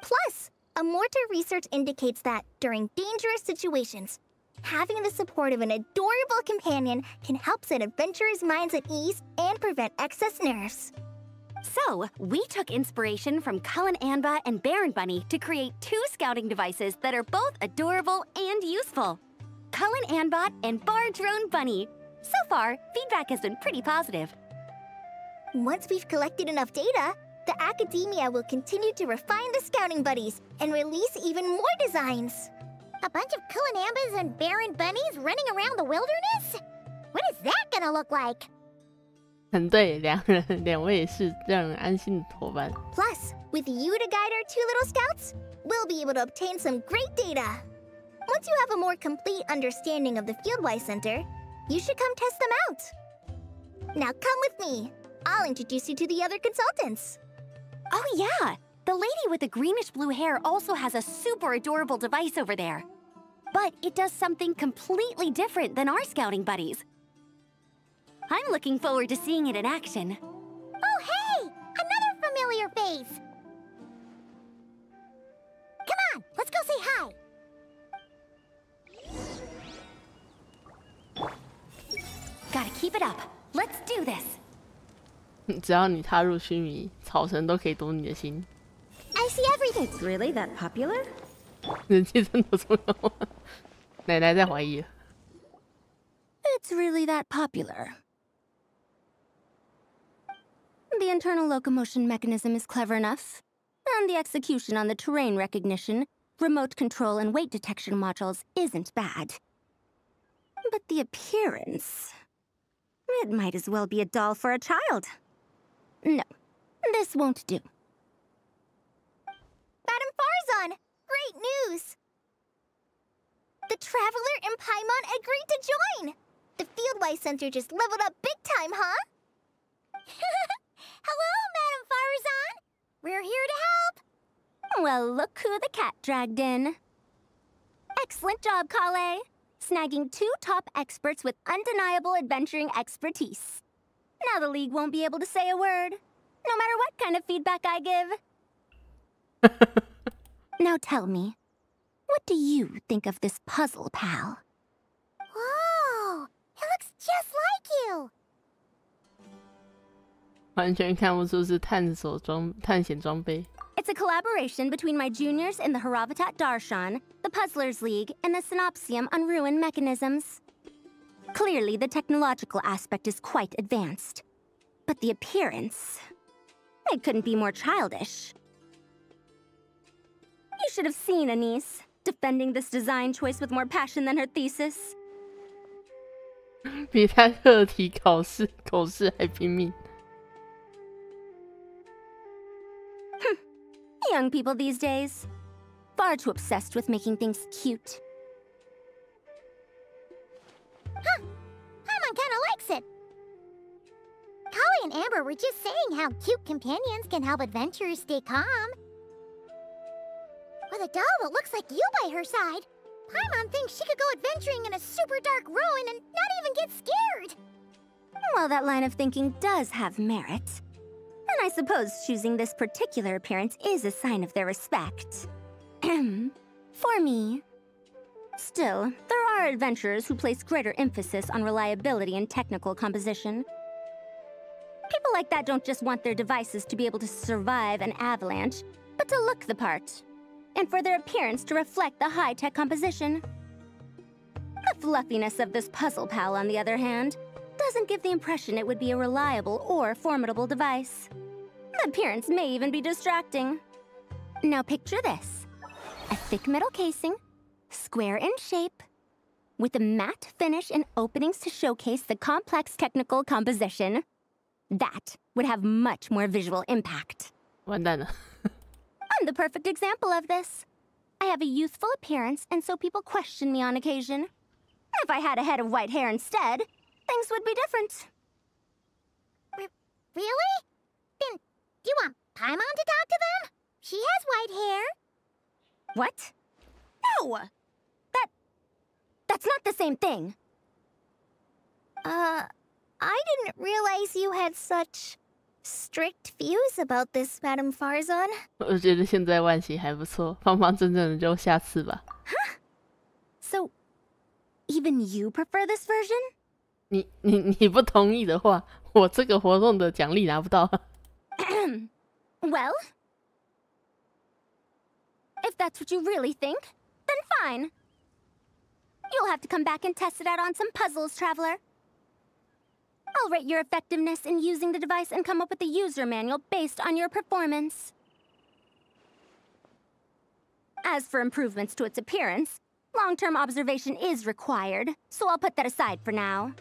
Speaker 9: Plus, a mortar research indicates that, during dangerous situations, having the support of an adorable companion can help set adventurers' minds at ease and prevent excess nerves.
Speaker 12: So, we took inspiration from Cullen Anba and Baron Bunny to create 2 scouting devices that are both adorable and useful. Cullen Anbot and Bar Drone Bunny. So far, feedback has been pretty positive.
Speaker 9: Once we've collected enough data, the academia will continue to refine the scouting buddies and release even more designs.
Speaker 4: A bunch of Kulanambas and Baron Bunnies running around the wilderness? What is that gonna look like?
Speaker 1: 很对，两位是让人安心的伙伴。
Speaker 9: Plus, with you to guide our 2 little scouts, we'll be able to obtain some great data. Once you have a more complete understanding of the Fieldwise Center, you should come test them out. Now come with me. I'll introduce you to the other consultants.
Speaker 12: Oh yeah, the lady with the greenish-blue hair also has a super adorable device over there. But it does something completely different than our scouting buddies. I'm looking forward to seeing it in action.
Speaker 4: Oh, hey! Another familiar face! Come on, let's go say hi!
Speaker 12: Gotta keep it up. Let's do this.
Speaker 1: 只要你踏入须弥，草神都可以夺你的心。
Speaker 9: I see everything.
Speaker 3: It's really that popular?
Speaker 1: 人气真的重要吗？奶奶在怀疑了。
Speaker 12: It's really that popular. The internal locomotion mechanism is clever enough, and the execution on the terrain recognition, remote control, and weight detection modules isn't bad. But the appearance... It might as well be a doll for a child. No, this won't do.
Speaker 9: Madam Farzan, great news! The Traveler and Paimon agreed to join! The Fieldwise Center just leveled up big time, huh?
Speaker 4: Hello, Madam Farzan! We're here to help!
Speaker 12: Well, look who the cat dragged in. Excellent job, Kale. Snagging 2 top experts with undeniable adventuring expertise. Now the League won't be able to say a word, no matter what kind of feedback I give. Now tell me, what do you think of this puzzle, pal?
Speaker 4: Whoa! It looks just like you!
Speaker 1: 完全看不出是探险装备。
Speaker 12: It's a collaboration between my juniors in the Haravatat Darshan, the Puzzlers League, and the Synopsium on Ruin Mechanisms. Clearly, the technological aspect is quite advanced. But the appearance... It couldn't be more childish. You should have seen Anise, defending this design choice with more passion than her thesis.
Speaker 1: 比他课题口试还拼命。
Speaker 12: Young people these days. Far too obsessed with making things cute.
Speaker 4: Huh. Paimon kinda likes it. Kale and Amber were just saying how cute companions can help adventurers stay calm. With a doll that looks like you by her side, Paimon thinks she could go adventuring in a super dark ruin and not even get scared.
Speaker 12: Well, that line of thinking does have merit. And I suppose choosing this particular appearance is a sign of their respect. For me. Still, there are adventurers who place greater emphasis on reliability and technical composition. People like that don't just want their devices to be able to survive an avalanche, but to look the part. And for their appearance to reflect the high-tech composition. The fluffiness of this puzzle pal, on the other hand, doesn't give the impression it would be a reliable or formidable device. The appearance may even be distracting. Now picture this. A thick metal casing, square in shape, with a matte finish and openings to showcase the complex technical composition. That would have much more visual impact.
Speaker 1: 完蛋了。
Speaker 12: I'm the perfect example of this. I have a youthful appearance, and so people question me on occasion. If I had a head of white hair instead, things would be different.
Speaker 4: Really? Then, do you want Paimon to talk to them? She has white hair.
Speaker 12: What? No! That's not the same thing.
Speaker 9: I didn't realize you had such strict views about this, Madame Farzan.
Speaker 1: 我觉得现在万喜还不错，方方正正的就下次吧。
Speaker 12: Huh? So, even you prefer this version?
Speaker 1: 你不同意的话，我这个活动的奖励拿不到。
Speaker 12: Well, if that's what you really think, then fine. You'll have to come back and test it out on some puzzles, Traveler. I'll rate your effectiveness in using the device and come up with a user manual based on your performance. As for improvements to its appearance, long-term observation is required, so I'll put that aside for now.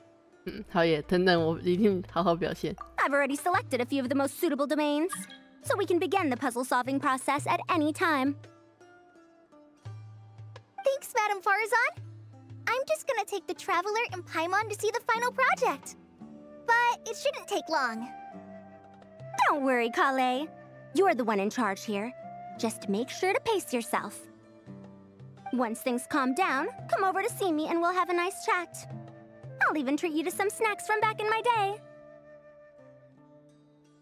Speaker 1: 好耶，等等，我一定好好表现。
Speaker 12: I've already selected a few of the most suitable domains, so we can begin the puzzle-solving process at any time.
Speaker 9: Thanks, Madame Farzan. I'm just gonna take the Traveler and Paimon to see the final project. But it shouldn't take long.
Speaker 12: Don't worry, Kale. You're the one in charge here. Just make sure to pace yourself. Once things calm down, come over to see me and we'll have a nice chat. I'll even treat you to some snacks from back in my day.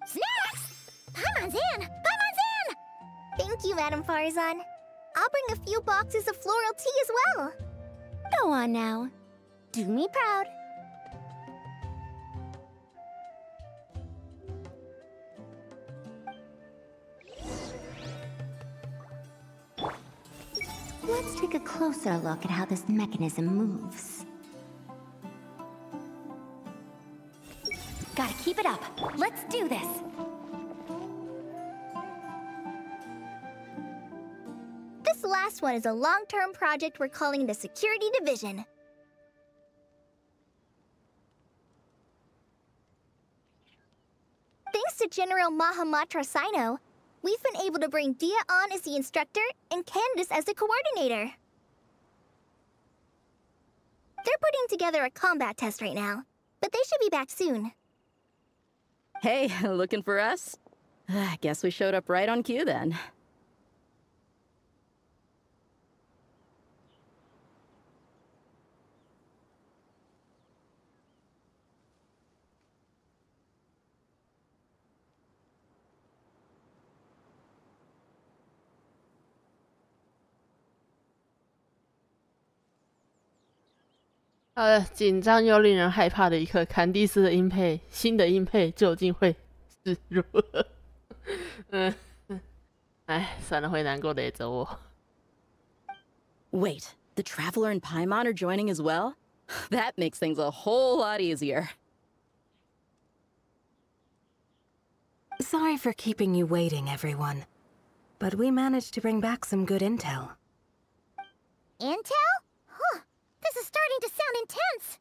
Speaker 4: Snacks! Paimon's in! Paimon's in!
Speaker 9: Thank you, Madame Farzan. I'll bring a few boxes of floral tea as well.
Speaker 12: Go on now. Do me proud. Let's take a closer look at how this mechanism moves. Gotta keep it up. Let's do this.
Speaker 9: This last one is a long-term project we're calling the Security Division. Thanks to General Mahamatra Sino, we've been able to bring Dia on as the instructor and Candace as the coordinator. They're putting together a combat test right now, but they should be back soon.
Speaker 13: Hey, looking for us? I guess we showed up right on cue then.
Speaker 1: 紧张又令人害怕的一刻，坎蒂斯的音配，新的音配究竟会是如何？算了，会难过的也走我。
Speaker 13: Wait, the Traveler and Paimon are joining as well? That makes things a whole lot easier.
Speaker 14: Sorry for keeping you waiting, everyone. But we managed to bring back some good intel.
Speaker 4: Intel? Huh. This is starting to sound intense.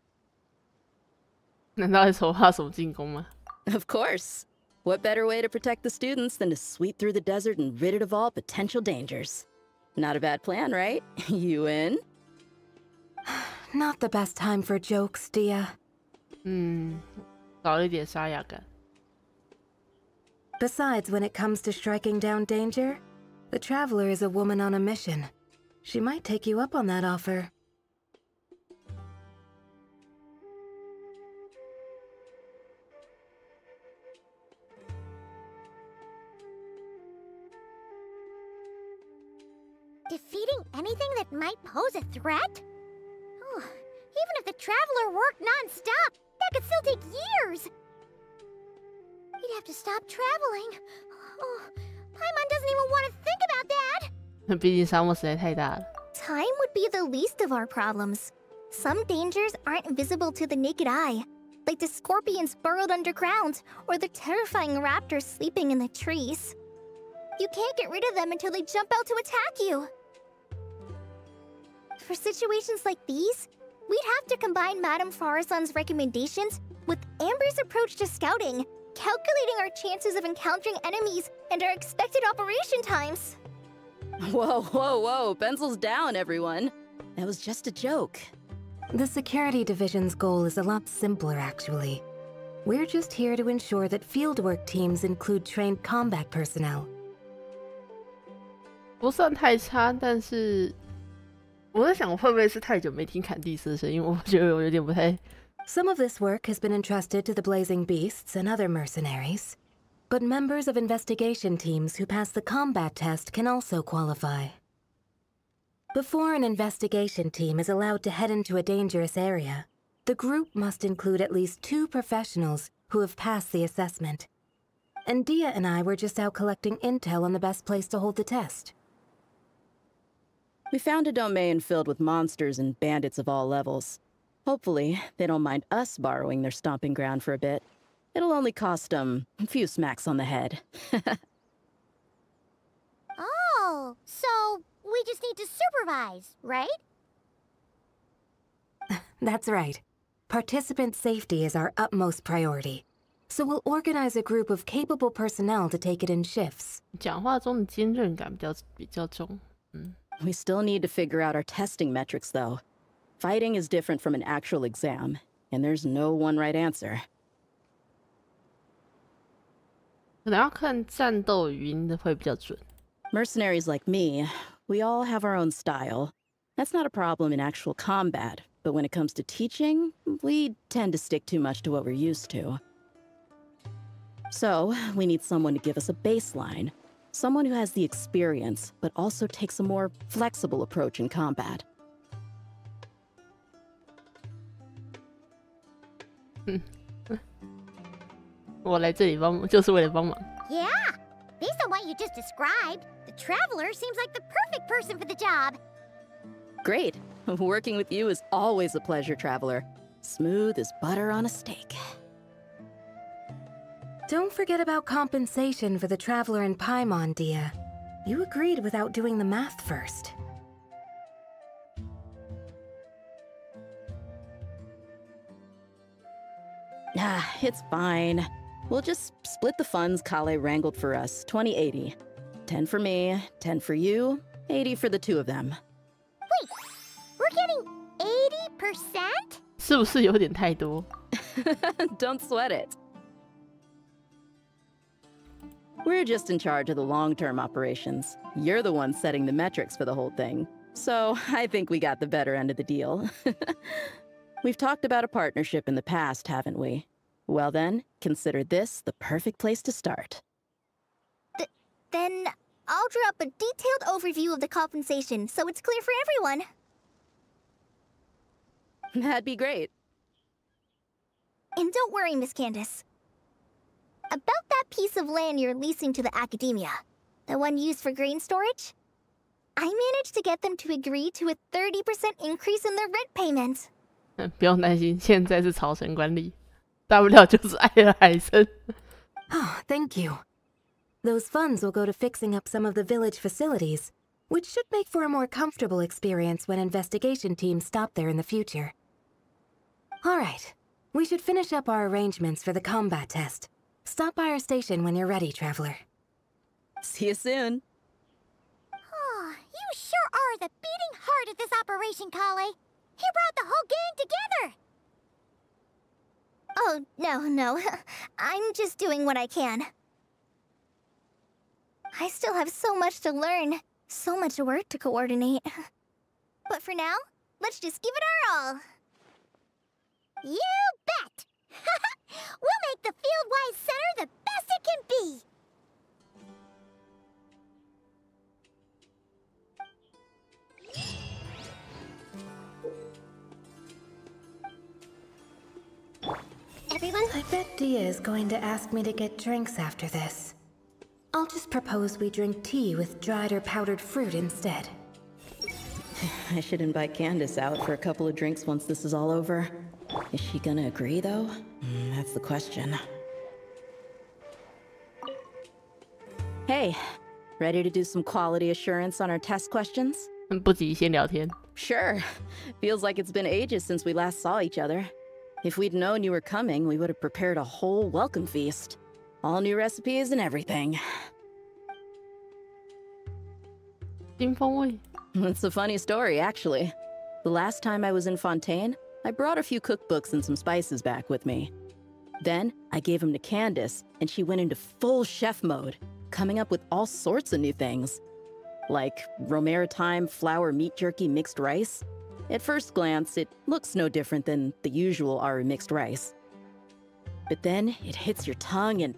Speaker 1: 难道是筹划什么进攻吗？
Speaker 13: Of course. What better way to protect the students than to sweep through the desert and rid it of all potential dangers? Not a bad plan, right? You in?
Speaker 14: Not the best time for jokes, Dia.
Speaker 1: 少了一点沙哑感。
Speaker 14: Besides, when it comes to striking down danger, the Traveler is a woman on a mission. She might take you up on that offer.
Speaker 4: Defeating anything that might pose a threat? Oh, even if the Traveler worked non-stop, that could still take years. We'd have to stop traveling. Oh, Paimon doesn't even want to think about that.
Speaker 1: 毕竟沙漠实在太大了。
Speaker 9: Time would be the least of our problems. Some dangers aren't visible to the naked eye, like the scorpions burrowed underground, or the terrifying raptors sleeping in the trees. You can't get rid of them until they jump out to attack you. For situations like these, we'd have to combine Madame Farazan's recommendations with Amber's approach to scouting, calculating our chances of encountering enemies and our expected operation times.
Speaker 13: Whoa, whoa, whoa, pencils down, everyone. That was just a joke.
Speaker 14: The security division's goal is a lot simpler, actually. We're just here to ensure that fieldwork teams include trained combat personnel.
Speaker 1: 不算太差，但是我在想，我会不会是太久没听坎蒂斯的声音？我觉得我有点不太。
Speaker 14: Some of this work has been entrusted to the Blazing Beasts and other mercenaries, but members of investigation teams who pass the combat test can also qualify. Before an investigation team is allowed to head into a dangerous area, the group must include at least 2 professionals who have passed the assessment. And Dia and I were just out collecting intel on the best place to hold the test.
Speaker 13: We found a domain filled with monsters and bandits of all levels. Hopefully, they don't mind us borrowing their stomping ground for a bit. It'll only cost them a few smacks on the head.
Speaker 4: Oh, so we just need to supervise, right?
Speaker 14: That's right. Participant safety is our utmost priority. So we'll organize a group of capable personnel to take it in shifts.
Speaker 1: 讲话中的坚韧感比较重。
Speaker 13: We still need to figure out our testing metrics, though. Fighting is different from an actual exam, and there's no one right answer.
Speaker 1: 可能要看战斗语音的会比较准。
Speaker 13: Mercenaries like me, we all have our own style. That's not a problem in actual combat, but when it comes to teaching, we tend to stick too much to what we're used to. So, we need someone to give us a baseline. Someone who has the experience, but also takes a more flexible approach in combat.
Speaker 1: 我来这里帮忙，就是为了帮忙。
Speaker 4: Yeah, based on what you just described, the Traveler seems like the perfect person for the job.
Speaker 13: Great. Working with you is always a pleasure, Traveler. Smooth as butter on a steak.
Speaker 14: Don't forget about compensation for the Traveler in Paimon, Dia. You agreed without doing the math first.
Speaker 13: It's fine. We'll just split the funds Kale wrangled for us, 20-80. 10 for me, 10 for you, 80 for the 2 of them.
Speaker 4: Wait, we're getting 80%?
Speaker 1: 是不是有点太多？
Speaker 13: Don't sweat it. We're just in charge of the long-term operations. You're the one setting the metrics for the whole thing. So I think we got the better end of the deal. We've talked about a partnership in the past, haven't we? Well then, consider this the perfect place to start.
Speaker 9: Then I'll draw up a detailed overview of the compensation so it's clear for everyone.
Speaker 13: That'd be great.
Speaker 9: And don't worry, Miss Candace. About that piece of land you're leasing to the academia, the one used for grain storage, I managed to get them to agree to a 30% increase in their rent payment.
Speaker 1: 不用担心，现在是草城管理，大不了就是爱了海参。
Speaker 14: Oh, thank you. Those funds will go to fixing up some of the village facilities, which should make for a more comfortable experience when investigation teams stop there in the future. All right, we should finish up our arrangements for the combat test. Stop by our station when you're ready, Traveler.
Speaker 13: See you soon.
Speaker 4: Oh, you sure are the beating heart of this operation, Kale. You brought the whole gang together.
Speaker 9: Oh, no. I'm just doing what I can. I still have so much to learn, so much work to coordinate. But for now, let's just give it our all.
Speaker 4: You bet! We'll make the Fieldwise Center the best it can be!
Speaker 14: Everyone? I bet Dia is going to ask me to get drinks after this. I'll just propose we drink tea with dried or powdered fruit instead.
Speaker 13: I should invite Candace out for a couple of drinks once this is all over. Is she gonna agree, though? That's the question. Hey, ready to do some quality assurance on our test questions?
Speaker 1: 不急，先聊天。
Speaker 13: Sure. Feels like it's been ages since we last saw each other. If we'd known you were coming, we would have prepared a whole welcome feast. All new recipes and everything.
Speaker 1: 新风味。
Speaker 13: It's a funny story, actually. The last time I was in Fontaine, I brought a few cookbooks and some spices back with me. Then, I gave them to Candace, and she went into full chef mode, coming up with all sorts of new things. Like Romero thyme flour meat jerky mixed rice. At first glance, it looks no different than the usual Aru mixed rice. But then, it hits your tongue and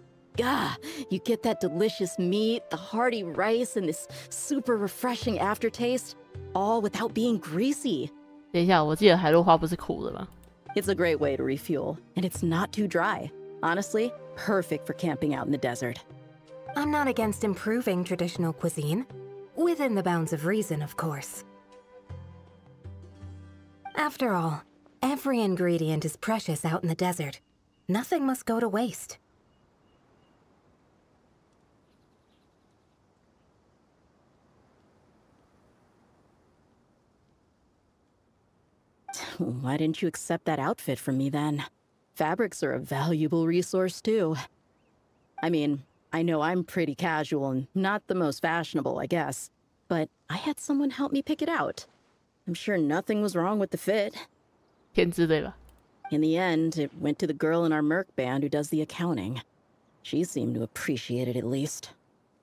Speaker 13: you get that delicious meat, the hearty rice, and this super refreshing aftertaste, all without being greasy.
Speaker 1: 等一下，我记得海洛花不是苦的吗？
Speaker 13: It's a great way to refuel, and it's not too dry. Honestly, perfect for camping out in the desert.
Speaker 14: I'm not against improving traditional cuisine. Within the bounds of reason, of course. After all, every ingredient is precious out in the desert. Nothing must go to waste.
Speaker 13: Why didn't you accept that outfit from me then? Fabrics are a valuable resource too. I mean, I know I'm pretty casual and not the most fashionable, I guess, but I had someone help me pick it out. I'm sure nothing was wrong with the fit.
Speaker 1: 天知对吧？
Speaker 13: In the end, it went to the girl in our Merc band who does the accounting. She seemed to appreciate it at least.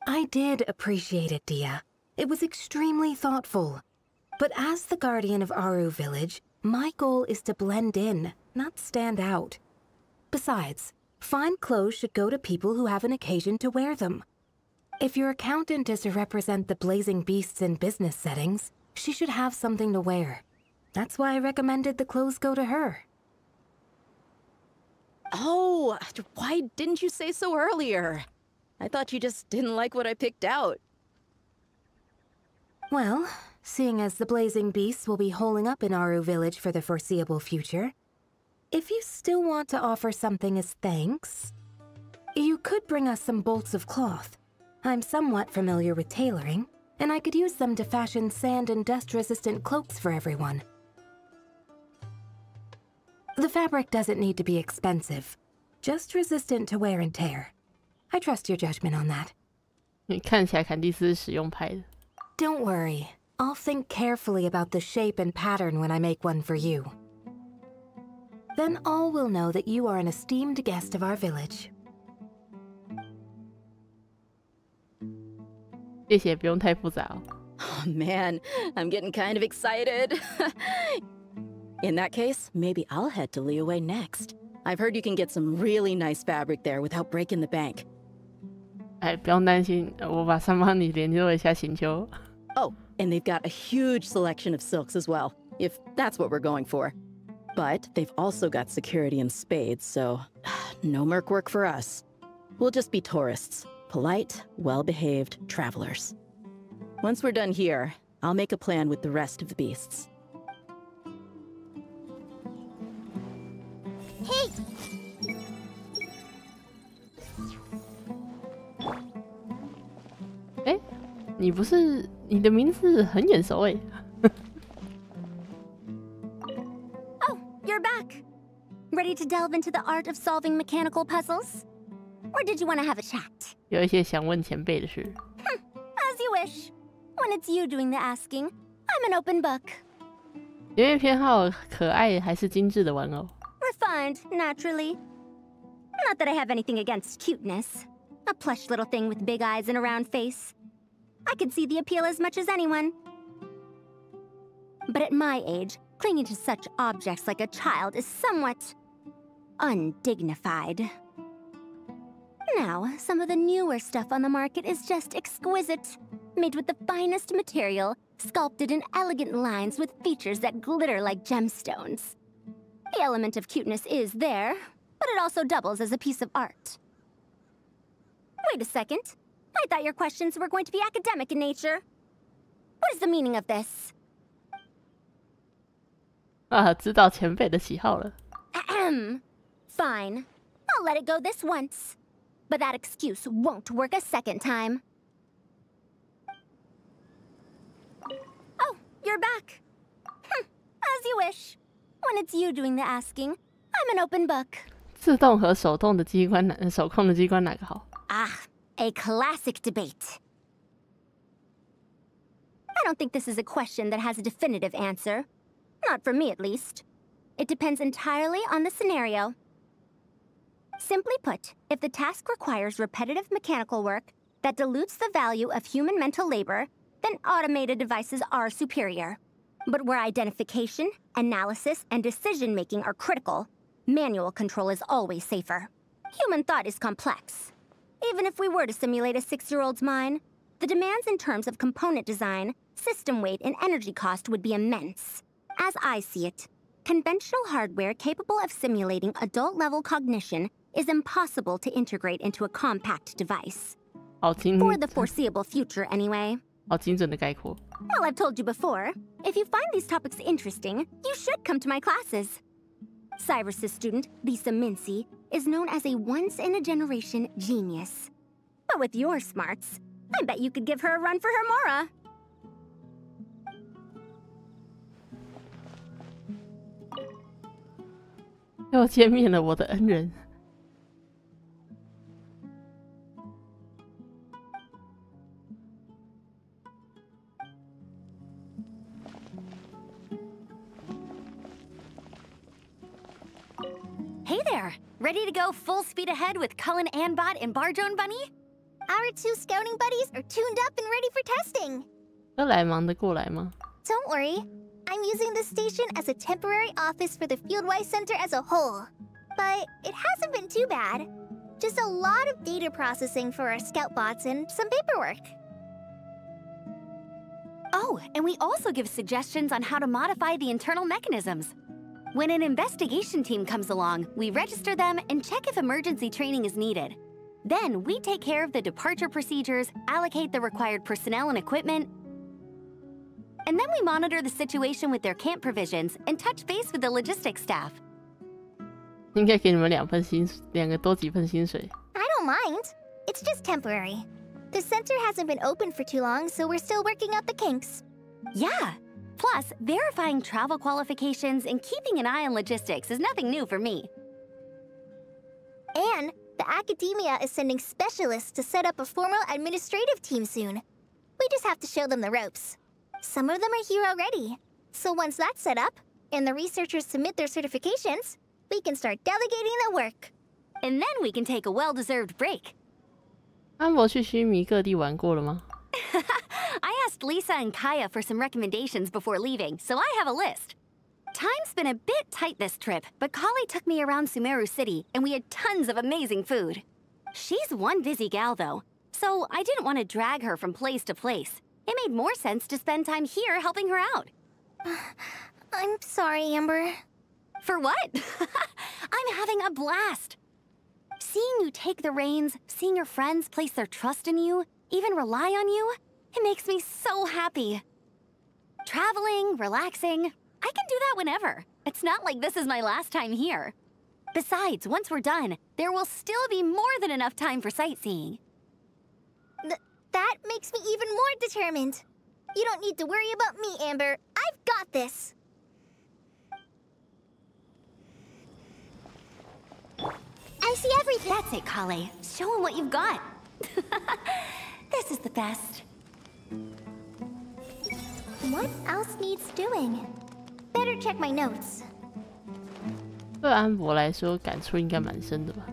Speaker 14: I did appreciate it, Dia. It was extremely thoughtful. But as the guardian of Aru Village, my goal is to blend in, not stand out. Besides, fine clothes should go to people who have an occasion to wear them. If your accountant is to represent the blazing beasts in business settings, she should have something to wear. That's why I recommended the clothes go to her.
Speaker 13: Oh, why didn't you say so earlier? I thought you just didn't like what I picked out.
Speaker 14: Well, seeing as the blazing beasts will be holing up in Aru Village for the foreseeable future, if you still want to offer something as thanks, you could bring us some bolts of cloth. I'm somewhat familiar with tailoring, and I could use them to fashion sand and dust-resistant cloaks for everyone. The fabric doesn't need to be expensive, just resistant to wear and tear. I trust your judgment on that.
Speaker 1: 你看起来坎蒂斯是实用派的。
Speaker 14: Don't worry. I'll think carefully about the shape and pattern when I make one for you. Then all will know that you are an esteemed guest of our village.
Speaker 1: 谢谢，不用太复杂哦。
Speaker 13: Oh man, I'm getting kind of excited. In that case, maybe I'll head to Liyue next. I've heard you can get some really nice fabric there without breaking the bank.
Speaker 1: 哎，不用担心，我马上帮你联络一下星球。
Speaker 13: Oh, and they've got a huge selection of silks as well, if that's what we're going for. But they've also got security in spades, so no merc work for us. We'll just be tourists, polite, well-behaved travelers. Once we're done here, I'll make a plan with the rest of the beasts.
Speaker 4: Hey!
Speaker 1: 哎，你的名字很眼熟哎。
Speaker 12: Oh, you're back. Ready to delve into the art of solving mechanical puzzles? Or did you want to have a chat?
Speaker 1: 有一些想问前辈的事。
Speaker 12: As you wish. When it's you doing the asking, I'm an open book.
Speaker 1: 因为偏好可爱还是精致的玩偶。
Speaker 12: Refined, naturally. Not that I have anything against cuteness. A plush little thing with big eyes and a round face. I could see the appeal as much as anyone. But at my age, clinging to such objects like a child is somewhat undignified. Now, some of the newer stuff on the market is just exquisite. Made with the finest material, sculpted in elegant lines with features that glitter like gemstones. The element of cuteness is there, but it also doubles as a piece of art. Wait a second. I thought your questions were going to be academic in nature. What is the meaning of this?
Speaker 1: 啊，知道前辈的喜好了。
Speaker 12: Ahem. Fine. I'll let it go this once. But that excuse won't work a second time. Oh, you're back. As you wish. When it's you doing the asking, I'm an open book.
Speaker 1: 自动和手控的机关哪个好？
Speaker 12: Ah, a classic debate. I don't think this is a question that has a definitive answer. Not for me, at least. It depends entirely on the scenario. Simply put, if the task requires repetitive mechanical work that dilutes the value of human mental labor, then automated devices are superior. But where identification, analysis, and decision-making are critical, manual control is always safer. Human thought is complex. Even if we were to simulate a 6-year-old's mind, the demands in terms of component design, system weight, and energy cost would be immense. As I see it, conventional hardware capable of simulating adult-level cognition is impossible to integrate into a compact device. For the foreseeable future, anyway.
Speaker 1: 好精准的概括。
Speaker 12: Well, I've told you before, if you find these topics interesting, you should come to my classes. Cyrus's student, Lisa Mincy, is known as a once-in-a-generation genius. But with your smarts, I bet you could give her a run for her Mora.
Speaker 1: 又见面了，我的恩人。
Speaker 12: Hey there! Ready to go full speed ahead with Cullen Anbot and Barjone Bunny?
Speaker 4: Our 2 scouting buddies are tuned up and ready for testing.
Speaker 1: 都来忙得过来吗？
Speaker 4: Don't worry. I'm using this station as a temporary office for the Fieldwise Center as a whole. But it hasn't been too bad. Just a lot of data processing for our scout bots and some paperwork.
Speaker 12: Oh, and we also give suggestions on how to modify the internal mechanisms. When an investigation team comes along, we register them and check if emergency training is needed. Then we take care of the departure procedures, allocate the required personnel and equipment, and then we monitor the situation with their camp provisions and touch base with the logistics staff.
Speaker 1: 应该给你们2个多几份薪水。
Speaker 4: I don't mind. It's just temporary. The center hasn't been open for too long, so we're still working out the kinks.
Speaker 12: Yeah. Plus, verifying travel qualifications and keeping an eye on logistics is nothing new for me.
Speaker 4: And the academia is sending specialists to set up a formal administrative team soon. We just have to show them the ropes. Some of them are here already. So once that's set up, and the researchers submit their certifications, we can start delegating the work.
Speaker 12: And then we can take a well-deserved break.
Speaker 1: 安博去须弥各地玩过了吗？
Speaker 12: I asked Lisa and Kaya for some recommendations before leaving, so I have a list. Time's been a bit tight this trip, but Kali took me around Sumeru City, and we had tons of amazing food. She's one busy gal, though, so I didn't want to drag her from place to place. It made more sense to spend time here helping her out.
Speaker 4: I'm sorry, Amber.
Speaker 12: For what? I'm having a blast. Seeing you take the reins, seeing your friends place their trust in you, even rely on you, it makes me so happy. Traveling, relaxing, I can do that whenever. It's not like this is my last time here. Besides, once we're done, there will still be more than enough time for sightseeing.
Speaker 4: That makes me even more determined. You don't need to worry about me, Amber. I've got this.
Speaker 12: I see everything. That's it, Kale. Show him what you've got. This is the best.
Speaker 4: What else needs doing? Better check my notes.
Speaker 1: 对安博来说，感触应该蛮深的吧？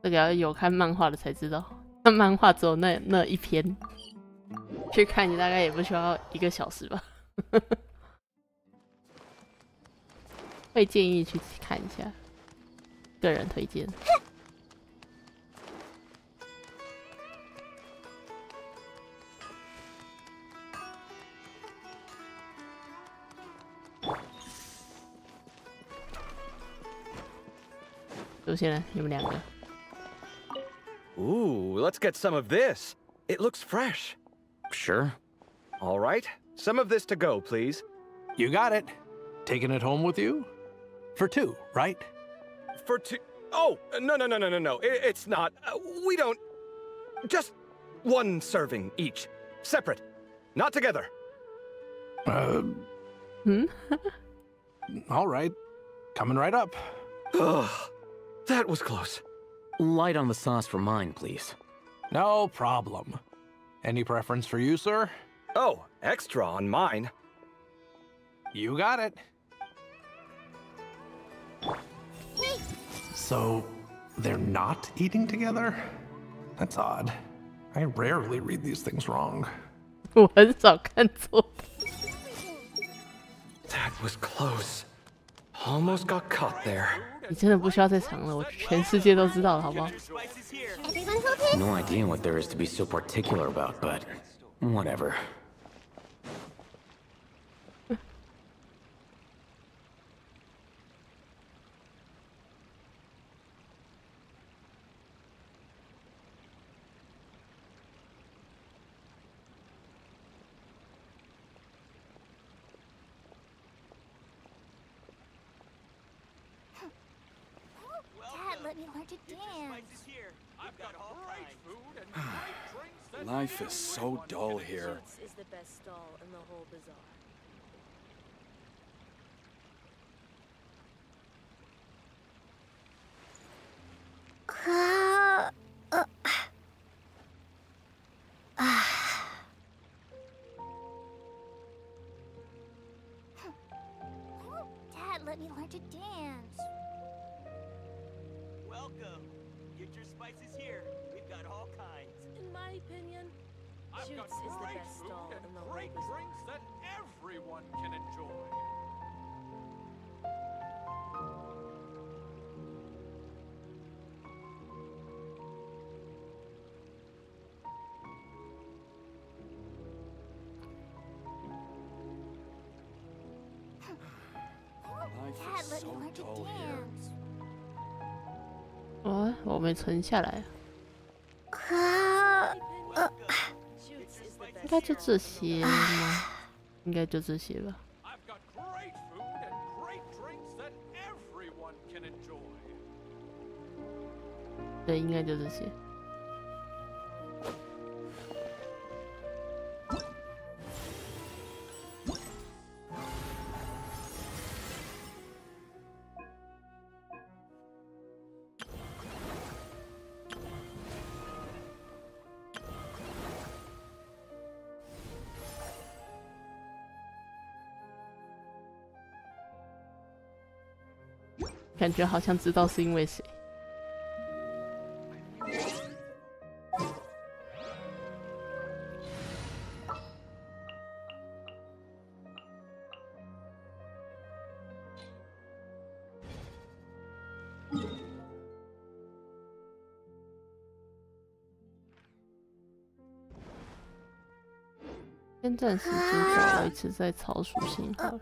Speaker 1: 这个要有看漫画的才知道，那漫画只有那一篇，去看你大概也不需要1个小时吧。会建议去看一下，个人推荐。出现了，你们2个。
Speaker 11: Ooh, let's get some of this. It looks fresh.
Speaker 10: Sure.
Speaker 11: All right, some of this to go, please.
Speaker 8: You got it. Taking it home with you? For 2, right?
Speaker 11: For 2. Oh, no. It's not. We don't. Just 1 serving each. Separate. Not together.
Speaker 8: All right. Coming right up.
Speaker 11: That was close.
Speaker 10: Light on the sauce for mine, please.
Speaker 15: No problem. Any preference for you, sir?
Speaker 11: Oh, extra on mine.
Speaker 15: You got it. So, they're not eating together? That's odd. I rarely read these things wrong.
Speaker 1: 我很少看错。
Speaker 11: That was close. Almost got caught there.
Speaker 1: 你真的不需要再藏了，我全世界都知道了，好不好？
Speaker 10: No idea what there is to be so particular about, but whatever.
Speaker 4: Let me learn to dance.
Speaker 16: Life is so dull here.
Speaker 17: Is the best stall in the whole bazaar.
Speaker 4: Dad, let me learn to dance.
Speaker 18: Welcome. Get your spices here. We've got all kinds.
Speaker 17: In my opinion, Shoots is the best stall in the whole
Speaker 16: Great
Speaker 17: bazaar.
Speaker 16: drinks that everyone can enjoy.
Speaker 4: Dad, let me learn to dance.
Speaker 1: 哦，我没存下来。应该就这些吗？应该就这些吧。
Speaker 16: I've got great food and great drinks that everyone can enjoy.
Speaker 1: 对，应该就这些。感觉好像知道是因为谁。先暂时主角维持在草属性好了。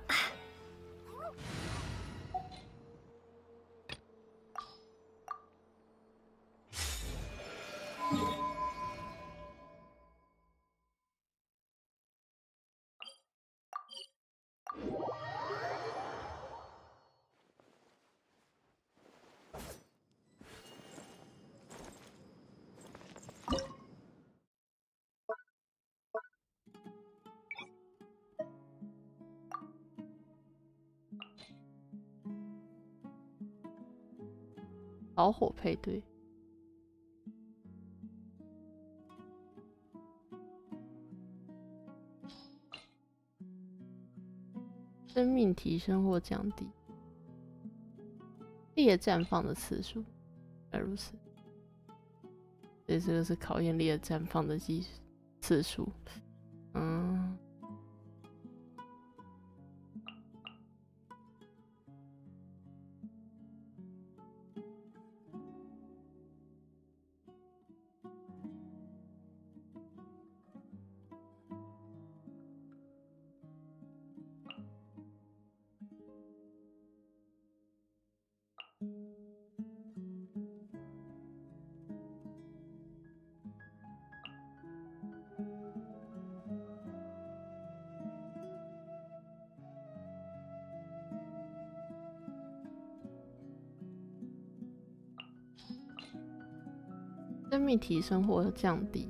Speaker 1: 导火配对，生命提升或降低，猎绽放的次数，原来如此。所以这个是考验猎绽放的次数。嗯。 生命提升或降低。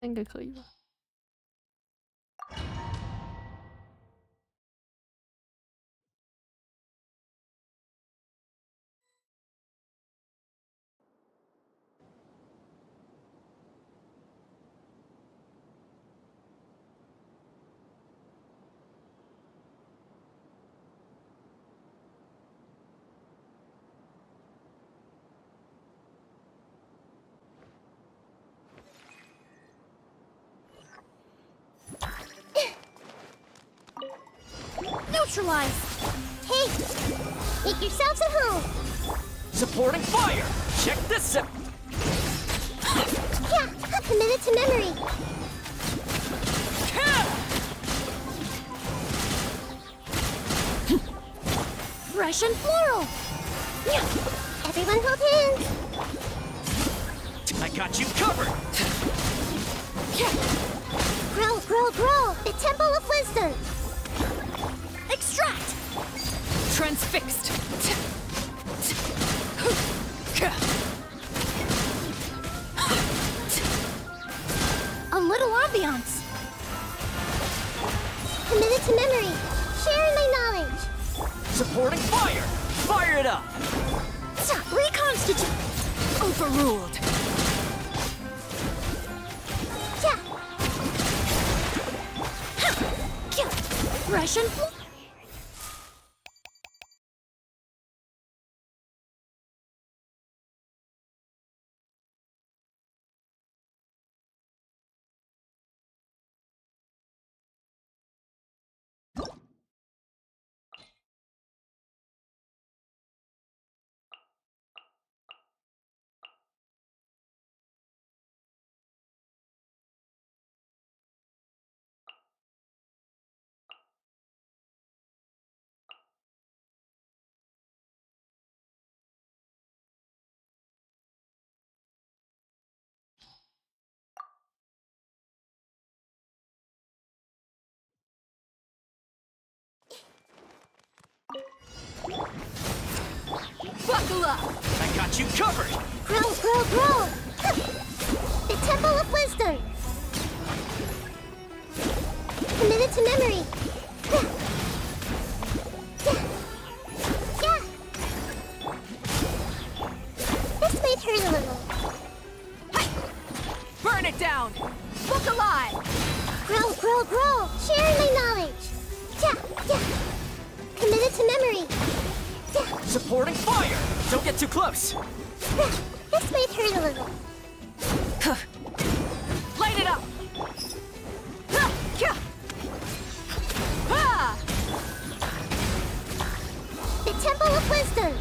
Speaker 1: 应该可以吧。
Speaker 4: Neutralize! Hey! Make yourselves at home!
Speaker 18: Supporting fire! Check this out!
Speaker 4: Yeah! Committed to memory! Russian floral! Everyone hold hands!
Speaker 18: I got you covered!
Speaker 4: Grow, grow, grow! The Temple of Wisdom! Extract!
Speaker 12: Transfixed.
Speaker 4: A little ambiance! Committed to memory! Sharing my knowledge!
Speaker 18: Supporting fire! Fire it up!
Speaker 4: Reconstitute!
Speaker 12: Overruled.
Speaker 4: Russian
Speaker 12: Buckle up!
Speaker 18: I got you covered!
Speaker 4: Grow, grow, grow! The Temple of Wisdom! Committed to memory! This might hurt a little.
Speaker 12: Burn it down! Look alive!
Speaker 4: Grow, grow, grow! Sharing my knowledge! Committed to memory!
Speaker 18: Supporting fire! Don't get too close!
Speaker 4: This might hurt a little.
Speaker 12: Light it up!
Speaker 4: The Temple of Wisdom!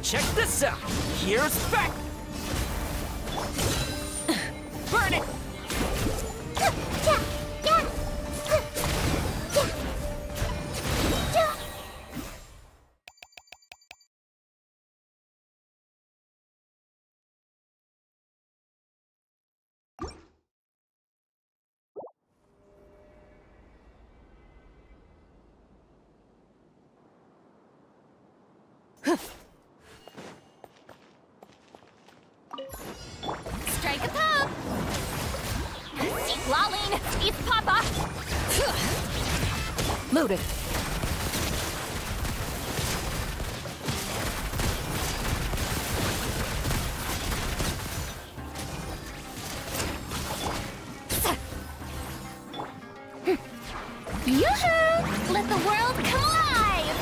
Speaker 18: Check this out! Here's back! Burn it!
Speaker 12: Strike a pop! Seek Laline! Eat Papa! Loaded. Yoo-hoo! Let the world come alive!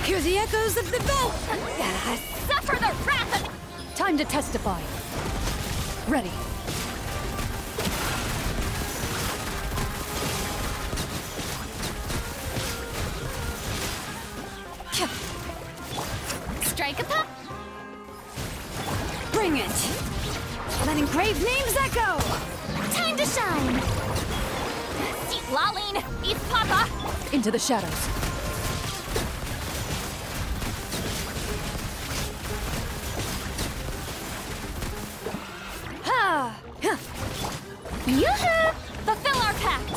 Speaker 12: Hear the echoes of the boat! Suffer the wrath of... Time to testify. Ready. Strike a pop. Bring it. Let engraved names echo. Time to shine. Seek Laline, eat Papa. Into the shadows. Yoo-hoo! Fulfill our pact!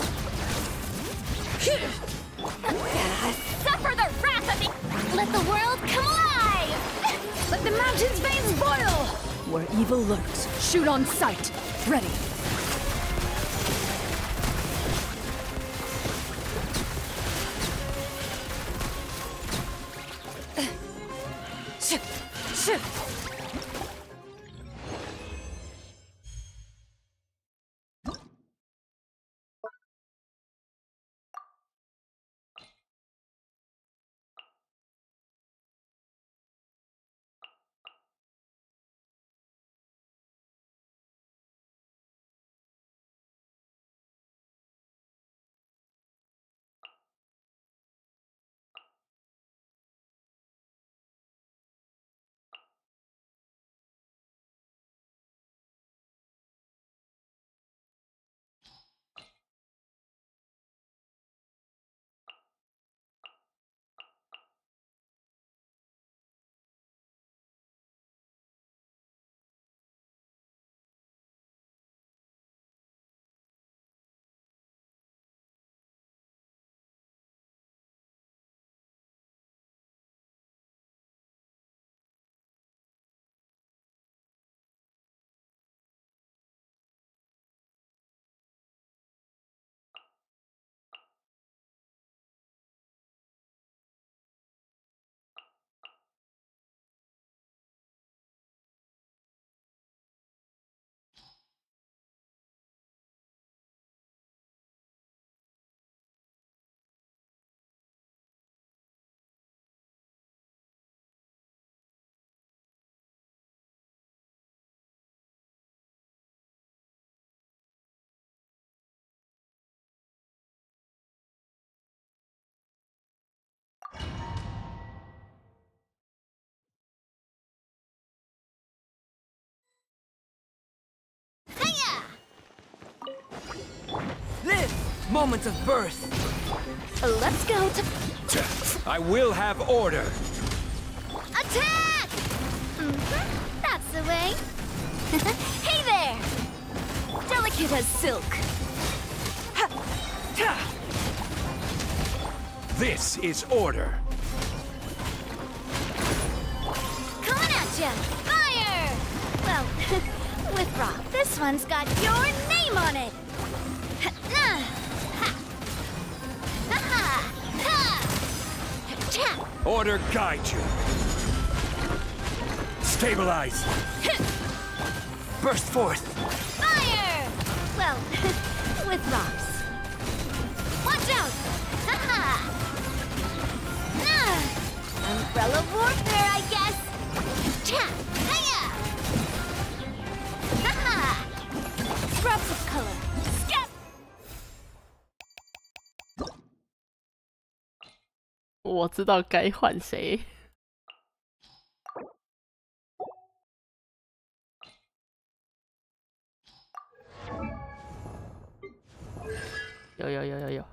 Speaker 12: Suffer the wrath of the... Let the world come alive! Let the mountain's veins boil!
Speaker 19: Where evil lurks, shoot on sight. Ready. Shoot!
Speaker 2: Moments of birth.
Speaker 19: Let's go to...
Speaker 10: I will have order.
Speaker 9: Attack! That's the way. Hey there!
Speaker 19: Delicate as silk.
Speaker 10: This is order.
Speaker 9: Coming at ya! Fire! Well, with rock, this one's got your name on it.
Speaker 10: Order guide you. Stabilize.
Speaker 2: Burst forth.
Speaker 9: Fire! Well, with rocks. Watch out! Umbrella warfare, I guess. Scraps of color. Skip!
Speaker 1: 我知道该换谁。有。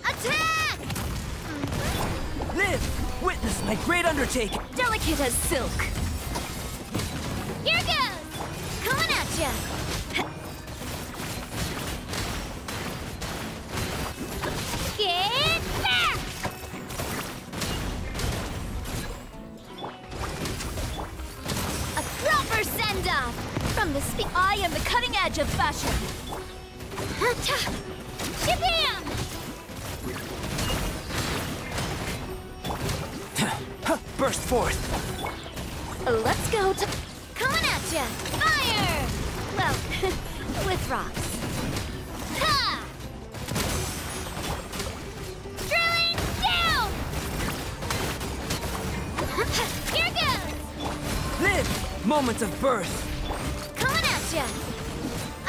Speaker 9: Attack!
Speaker 2: Live! Witness my great undertaking!
Speaker 19: Delicate as silk.
Speaker 9: Here goes! Coming at ya! Get back!
Speaker 19: A proper send-off! From the speak, I am the cutting edge of fashion.
Speaker 9: Shabam!
Speaker 2: Burst forth!
Speaker 19: Let's go to...
Speaker 9: Coming at ya! Fire! Well, with rocks. Ha! Drilling down! Here goes!
Speaker 2: Live! Moments of birth!
Speaker 9: Coming at ya!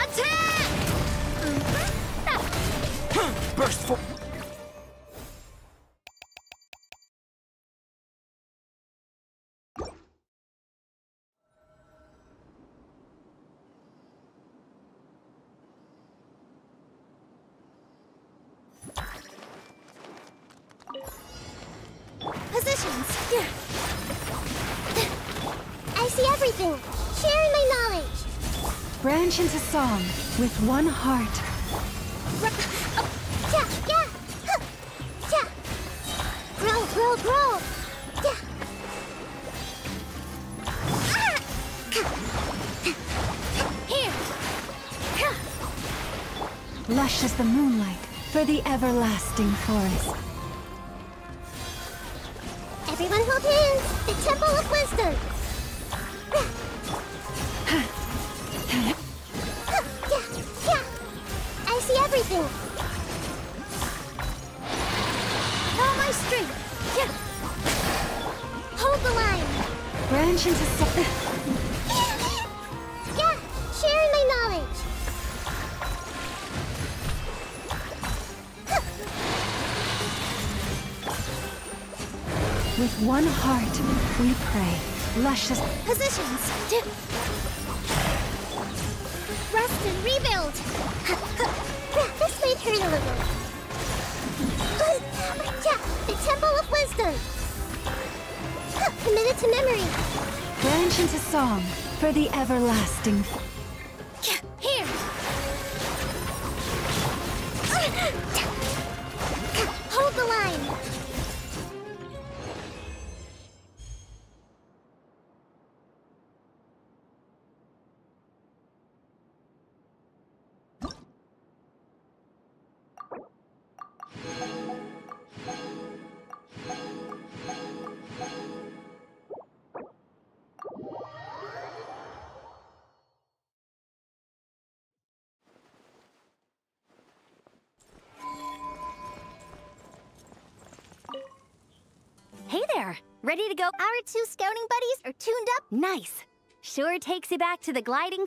Speaker 9: Attack!
Speaker 2: Burst forth!
Speaker 4: Positions, here. I see everything. Sharing my knowledge.
Speaker 19: Branch into song with one heart.
Speaker 4: Ja.
Speaker 12: for the everlasting forest.
Speaker 4: Everyone hold hands! The Temple of Wisdom! I see everything! All my strength! Hold the line!
Speaker 12: Branch into
Speaker 4: Yeah! Sharing my knowledge!
Speaker 12: With one heart, we pray. Luscious
Speaker 4: Positions! Rest and rebuild! This might hurt a little. The Temple of Wisdom! Committed to memory!
Speaker 12: branch into song for the everlasting.
Speaker 4: Here! Hold the line!
Speaker 12: Hey there! Ready to go?
Speaker 4: Our two scouting buddies are tuned up.
Speaker 12: Nice! Sure takes you back to the gliding.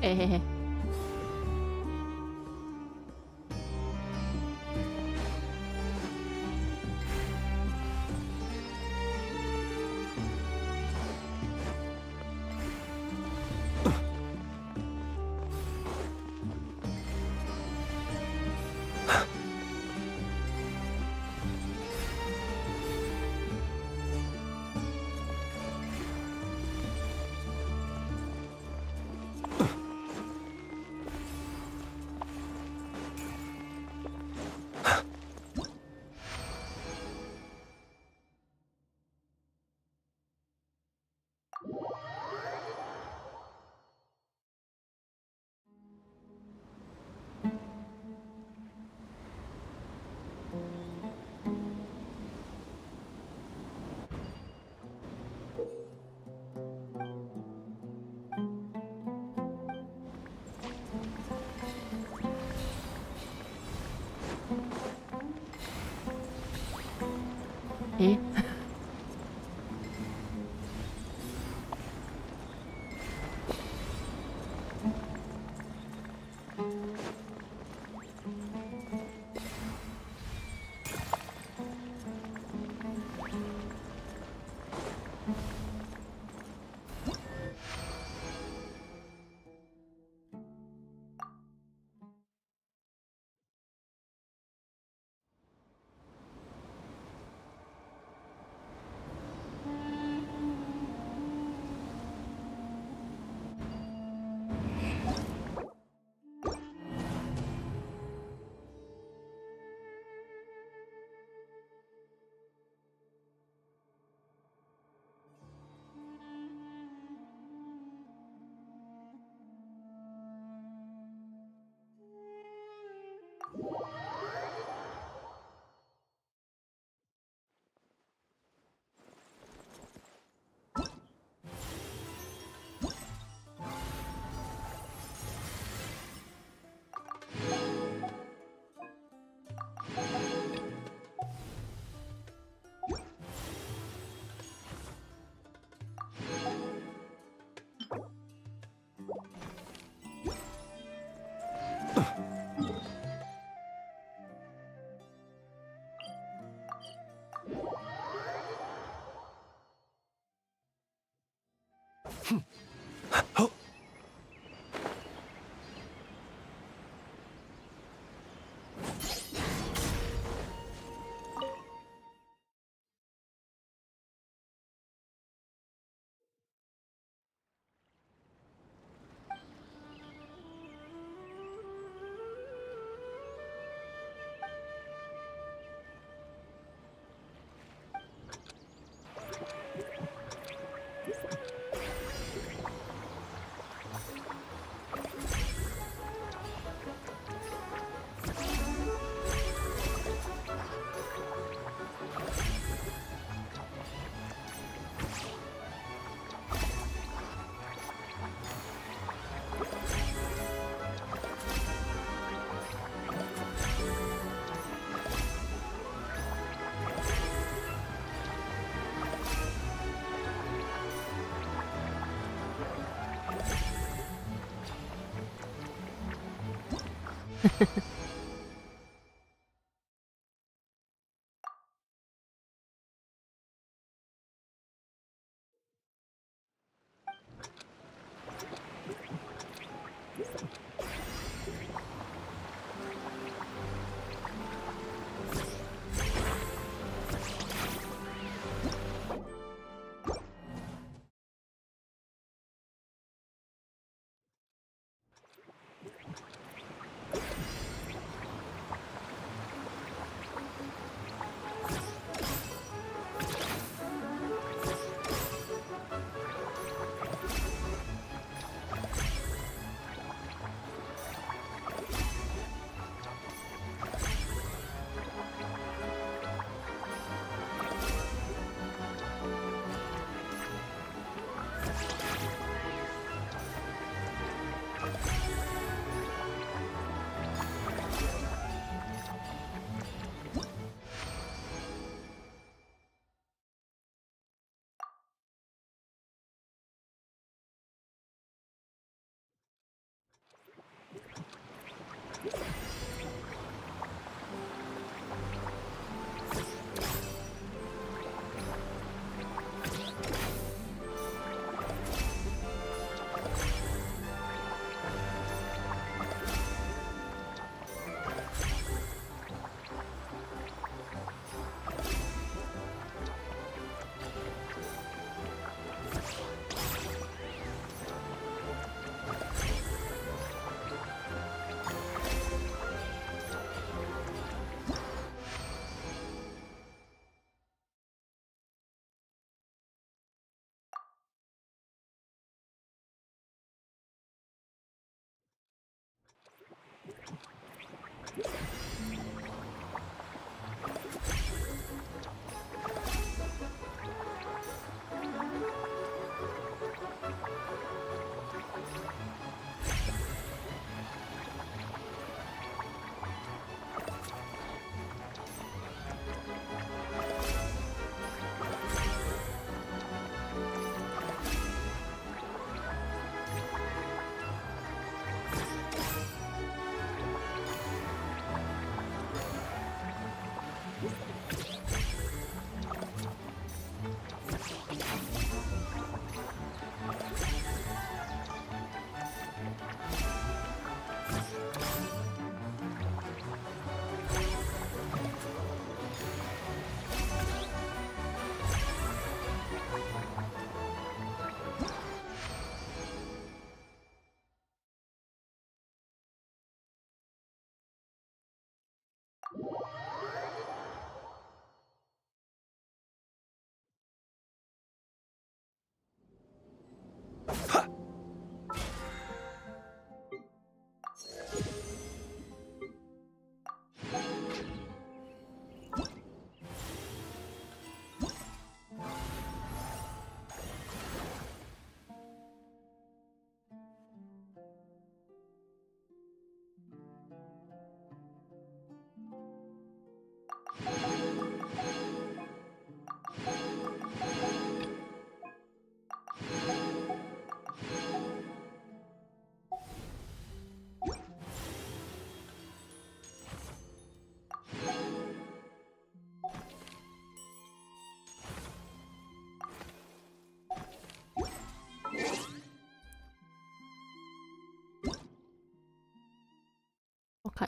Speaker 1: Hehehe.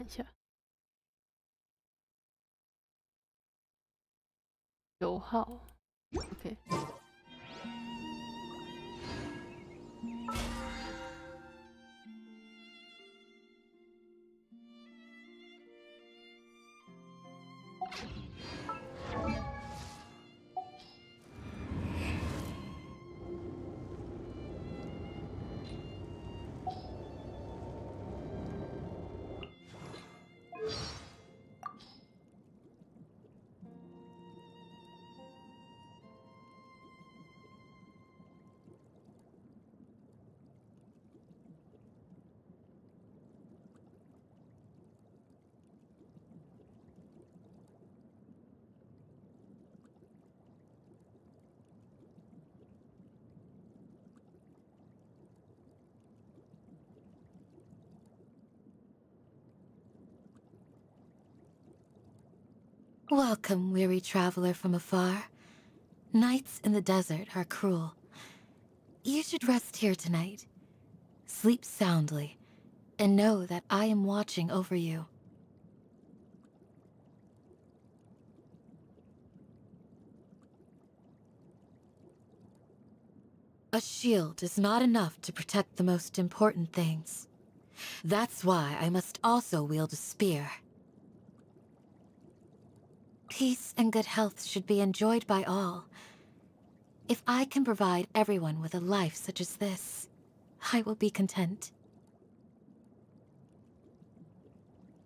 Speaker 1: 看一下。9号 ，OK。Welcome,
Speaker 14: weary traveler from afar. Nights in the desert are cruel. You should rest here tonight. Sleep soundly, and know that I am watching over you. A shield is not enough to protect the most important things. That's why I must also wield a spear. Peace and good health should be enjoyed by all. If I can provide everyone with a life such as this, I will be content.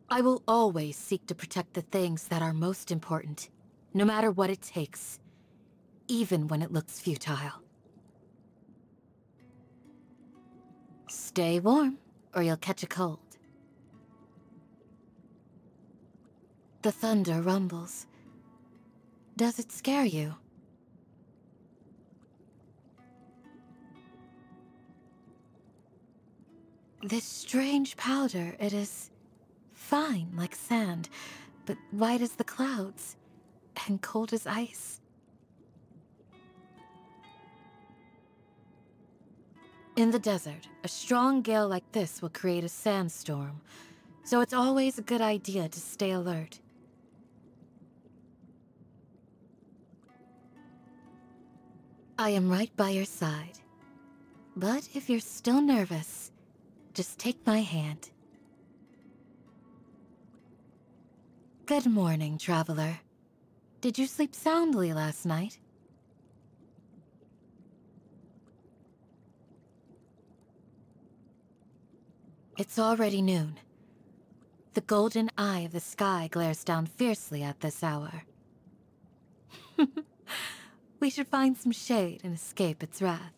Speaker 14: I will always seek to protect the things that are most important, no matter what it takes, even when it looks futile. Stay warm, or you'll catch a cold. The thunder rumbles. Does it scare you? This strange powder, it is fine like sand, but white as the clouds, and cold as ice. In the desert, a strong gale like this will create a sandstorm, so it's always a good idea to stay alert. I am right by your side. But if you're still nervous, just take my hand. Good morning, traveler. Did you sleep soundly last night? It's already noon. The golden eye of the sky glares down fiercely at this hour. We should find some shade and escape its wrath.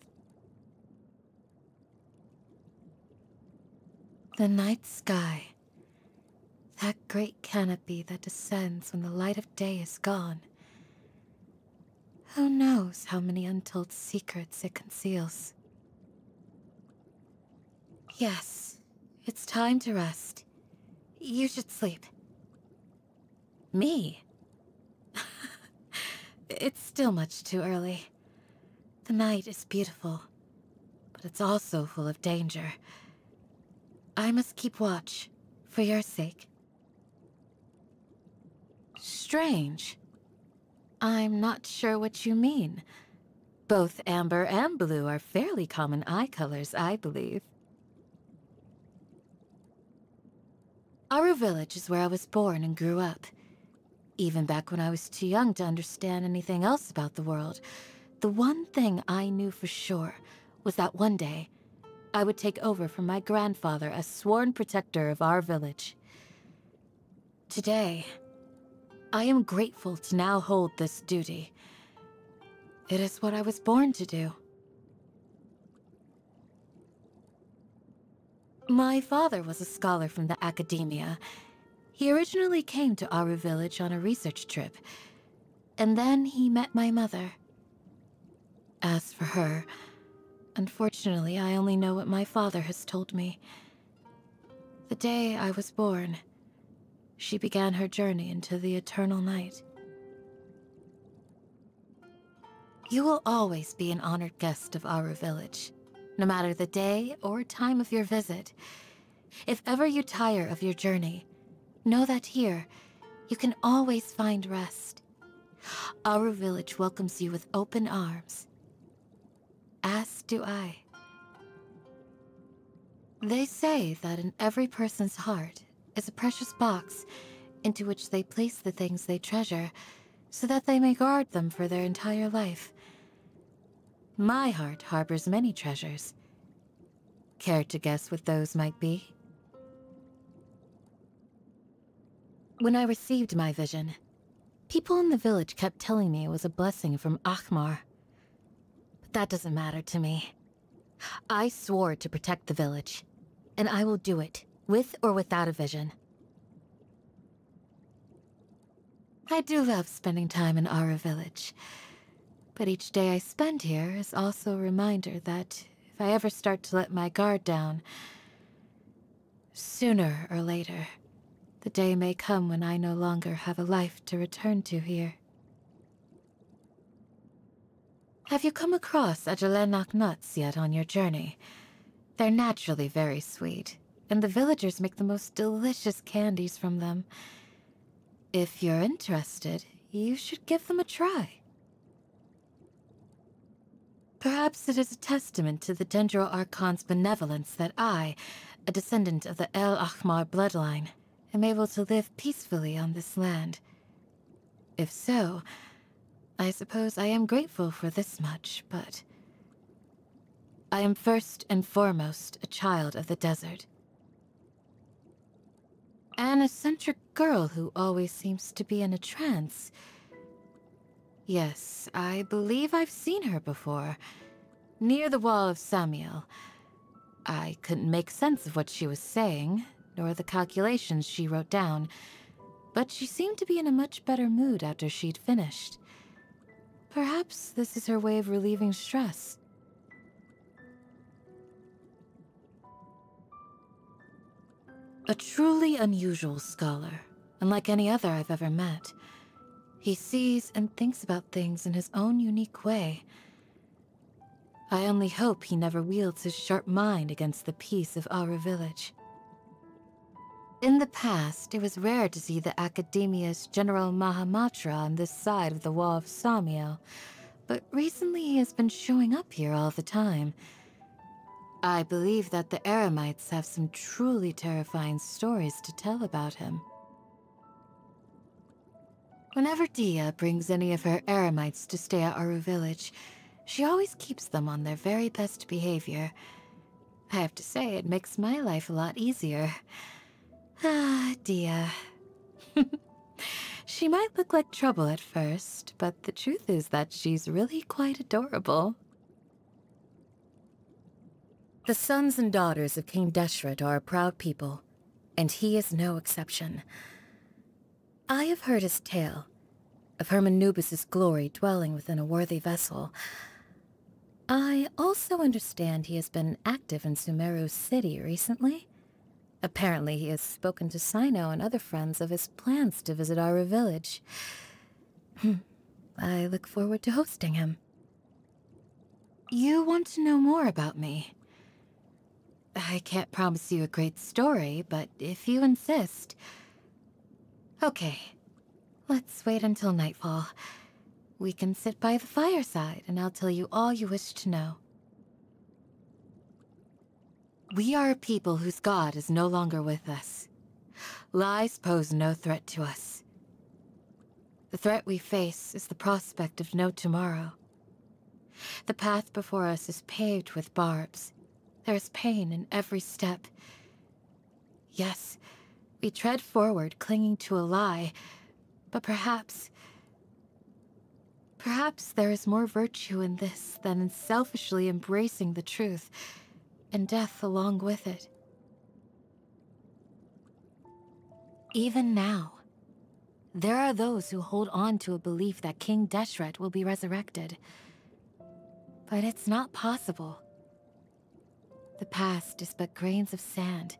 Speaker 14: The night sky. That great canopy that descends when the light of day is gone. Who knows how many untold secrets it conceals? Yes, it's time to rest. You should sleep. Me? It's still much too early. The night is beautiful, but it's also full of danger. I must keep watch, for your sake. Strange. I'm not sure what you mean. Both amber and blue are fairly common eye colors, I believe. Aru Village is where I was born and grew up. Even back when I was too young to understand anything else about the world, the one thing I knew for sure was that one day, I would take over from my grandfather as sworn protector of our village. Today, I am grateful to now hold this duty. It is what I was born to do. My father was a scholar from the academia. He originally came to Aru Village on a research trip, and then he met my mother. As for her, unfortunately, I only know what my father has told me. The day I was born, she began her journey into the eternal night. You will always be an honored guest of Aru Village, no matter the day or time of your visit. If ever you tire of your journey, know that here, you can always find rest. Our village welcomes you with open arms. As do I. They say that in every person's heart is a precious box into which they place the things they treasure so that they may guard them for their entire life. My heart harbors many treasures. Care to guess what those might be? When I received my vision, people in the village kept telling me it was a blessing from Akhmar. But that doesn't matter to me. I swore to protect the village, and I will do it, with or without a vision. I do love spending time in our village, but each day I spend here is also a reminder that if I ever start to let my guard down, sooner or later, the day may come when I no longer have a life to return to here. Have you come across Ajalenak nuts yet on your journey? They're naturally very sweet, and the villagers make the most delicious candies from them. If you're interested, you should give them a try. Perhaps it is a testament to the Dendro Archon's benevolence that I, a descendant of the El Ahmar bloodline, am able to live peacefully on this land. If so, I suppose I am grateful for this much, but I am first and foremost a child of the desert. An eccentric girl who always seems to be in a trance. Yes, I believe I've seen her before, near the wall of Samuel. I couldn't make sense of what she was saying, nor the calculations she wrote down, but she seemed to be in a much better mood after she'd finished. Perhaps this is her way of relieving stress. A truly unusual scholar, unlike any other I've ever met. He sees and thinks about things in his own unique way. I only hope he never wields his sharp mind against the peace of our village. In the past, it was rare to see the Academia's General Mahamatra on this side of the wall of Samiel, but recently he has been showing up here all the time. I believe that the Eremites have some truly terrifying stories to tell about him. Whenever Dia brings any of her Eremites to stay at our village, she always keeps them on their very best behavior. I have to say, it makes my life a lot easier. Ah, Dia. She might look like trouble at first, but the truth is that she's really quite adorable. The sons and daughters of King Deshret are a proud people, and he is no exception. I have heard his tale, of Hermanubis' glory dwelling within a worthy vessel. I also understand he has been active in Sumeru's city recently. Apparently he has spoken to Sino and other friends of his plans to visit our village. I look forward to hosting him. You want to know more about me? I can't promise you a great story, but if you insist... Okay, let's wait until nightfall. We can sit by the fireside, and I'll tell you all you wish to know. We are a people whose god is no longer with us. Lies pose no threat to us. The threat we face is the prospect of no tomorrow. The path before us is paved with barbs. There is pain in every step. Yes, we tread forward, clinging to a lie, but perhaps there is more virtue in this than in selfishly embracing the truth, and death along with it. Even now, there are those who hold on to a belief that King Deshret will be resurrected. But it's not possible. The past is but grains of sand,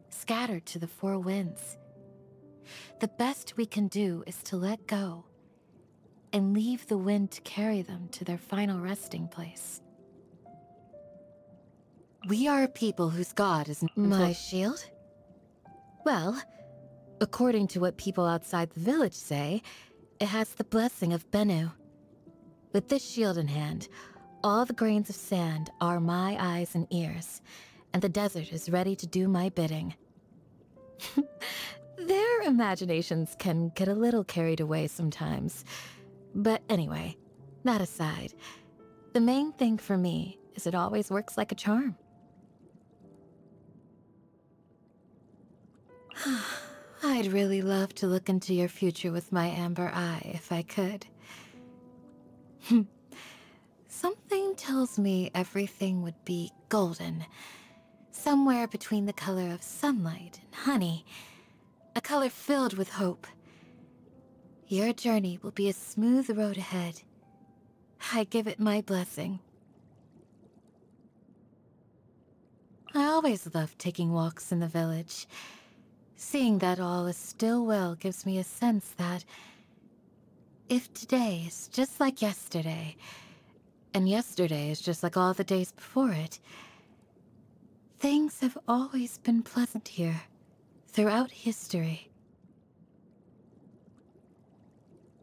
Speaker 14: scattered to the four winds. The best we can do is to let go, and leave the wind to carry them to their final resting place. We are a people whose god is... My shield? Well, According to what people outside the village say, it has the blessing of Bennu. With this shield in hand, all the grains of sand are my eyes and ears, and the desert is ready to do my bidding. Their imaginations can get a little carried away sometimes. But anyway, that aside, the main thing for me is it always works like a charm. I'd really love to look into your future with my amber eye if I could. Something tells me everything would be golden. Somewhere between the color of sunlight and honey. A color filled with hope. Your journey will be a smooth road ahead. I give it my blessing. I always loved taking walks in the village. Seeing that all is still well gives me a sense that if today is just like yesterday, and yesterday is just like all the days before it, things have always been pleasant here, throughout history.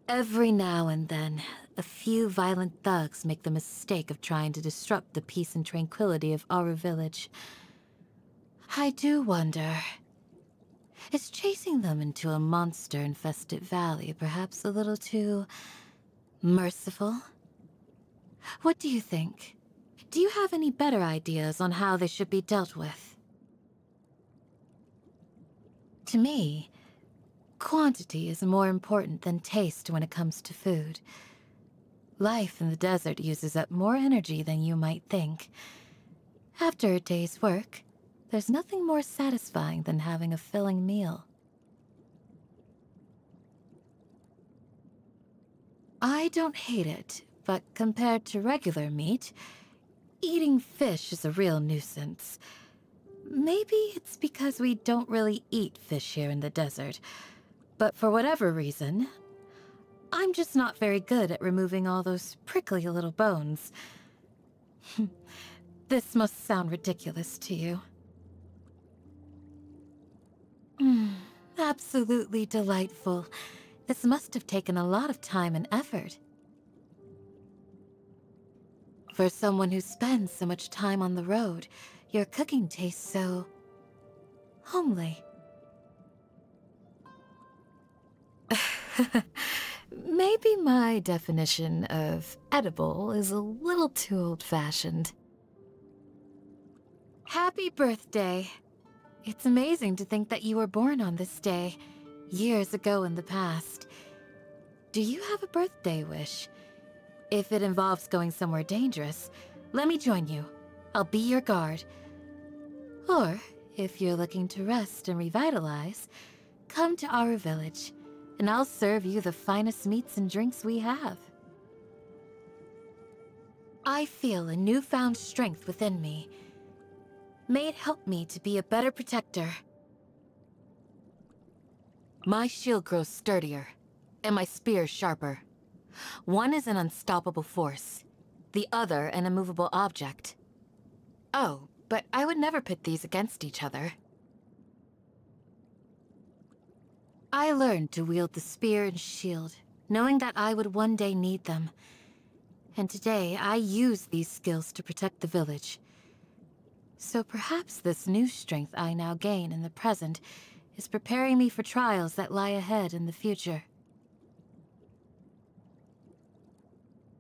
Speaker 14: Every now and then, a few violent thugs make the mistake of trying to disrupt the peace and tranquility of our village. I do wonder, is chasing them into a monster-infested valley perhaps a little too merciful? What do you think? Do you have any better ideas on how they should be dealt with? To me, quantity is more important than taste when it comes to food. Life in the desert uses up more energy than you might think. After a day's work, there's nothing more satisfying than having a filling meal. I don't hate it, but compared to regular meat, eating fish is a real nuisance. Maybe it's because we don't really eat fish here in the desert, but for whatever reason, I'm just not very good at removing all those prickly little bones. This must sound ridiculous to you. Absolutely delightful. This must have taken a lot of time and effort. For someone who spends so much time on the road, your cooking tastes so homely. Maybe my definition of edible is a little too old-fashioned. Happy birthday. It's amazing to think that you were born on this day, years ago in the past. Do you have a birthday wish? If it involves going somewhere dangerous, let me join you. I'll be your guard. Or, if you're looking to rest and revitalize, come to our village, and I'll serve you the finest meats and drinks we have. I feel a newfound strength within me. May it help me to be a better protector. My shield grows sturdier, and my spear sharper. One is an unstoppable force, the other an immovable object. Oh, but I would never pit these against each other. I learned to wield the spear and shield, knowing that I would one day need them. And today, I use these skills to protect the village. So perhaps this new strength I now gain in the present is preparing me for trials that lie ahead in the future.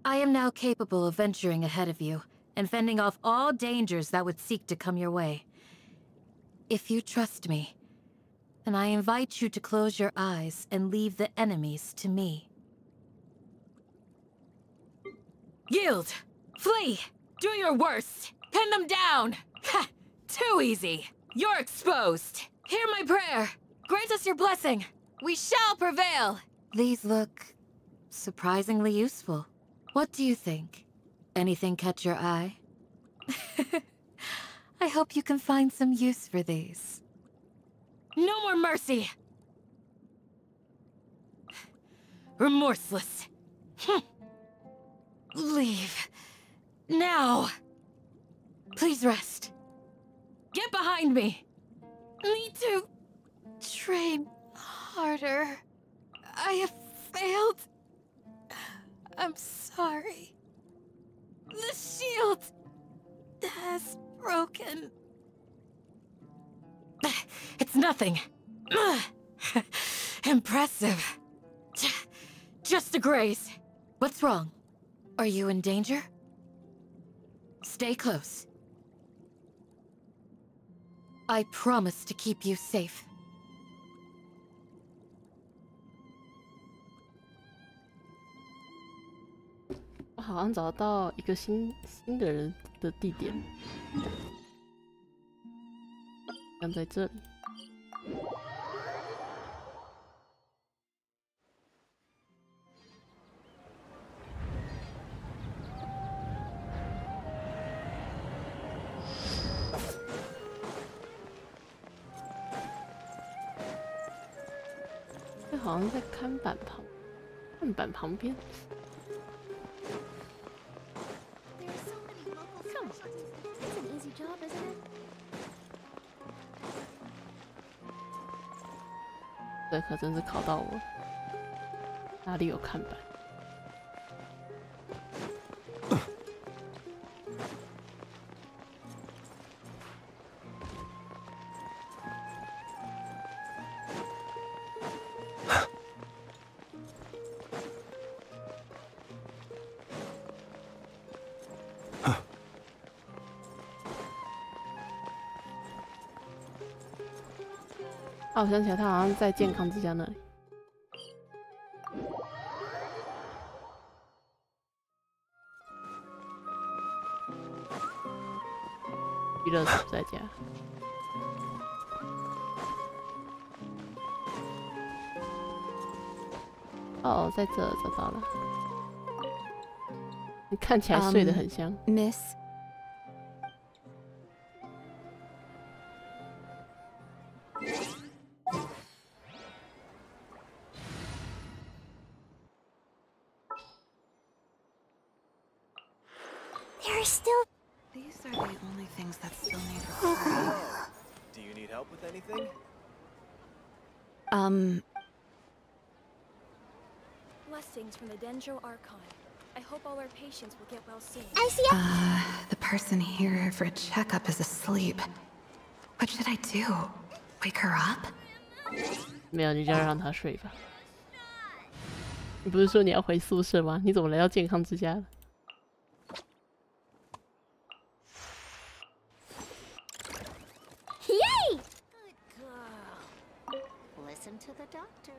Speaker 14: I am now capable of venturing ahead of you and fending off all dangers that would seek to come your way. If you trust me, then I invite you to close your eyes and leave the enemies to me. Yield! Flee! Do your worst! Pin them down! Ha! Too easy! You're exposed! Hear my prayer! Grant us your blessing! We shall prevail! These look surprisingly useful. What do you think? Anything catch your eye? I hope you can find some use for these. No more mercy! Remorseless. Leave. Now! Please rest. Get behind me! Need to train
Speaker 20: harder. I have failed. I'm sorry. The shield has broken. It's nothing. Impressive. Just a graze. What's wrong? Are you in danger? Stay close. I promise to keep you safe.
Speaker 1: 我好像找到一个新的人的地点，像在这里。这好像在看板旁边。 这可真是考到我，哪里有看板？哦，我想起来，他好像在健康之家那里。娱乐不在家。哦，在这找到了。你看起来睡得很香。
Speaker 20: Miss.
Speaker 4: There are still...
Speaker 20: These are the only things that still need repairing.
Speaker 21: Do you need help with anything?
Speaker 17: Blessings from the Dendro Archon. I hope all our patients will get well soon.
Speaker 4: I see
Speaker 20: The person here for a checkup is asleep. What should I do? Wake her up?
Speaker 1: 没有，你就要让她睡吧。你不是说你要回宿舍吗？你怎么来到健康之家了？
Speaker 4: Yay! Good girl. Listen to the doctor.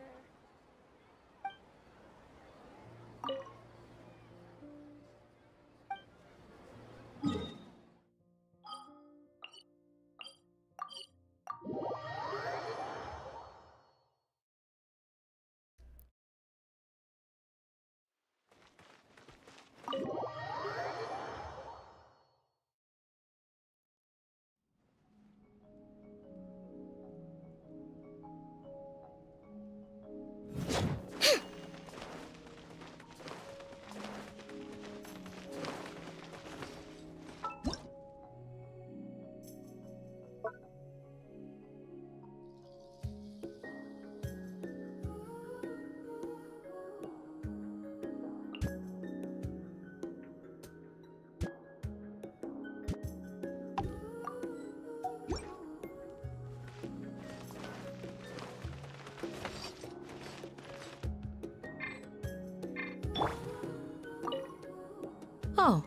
Speaker 20: Oh,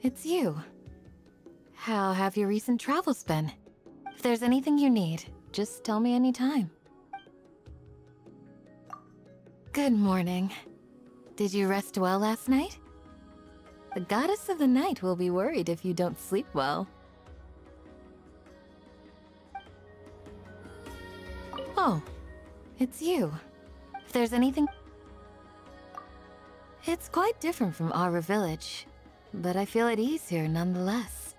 Speaker 20: it's you. How have your recent travels been? If there's anything you need, just tell me anytime. Good morning. Did you rest well last night? The goddess of the night will be worried if you don't sleep well. Oh, it's you. If there's anything... It's quite different from Aura Village, but I feel at ease here nonetheless.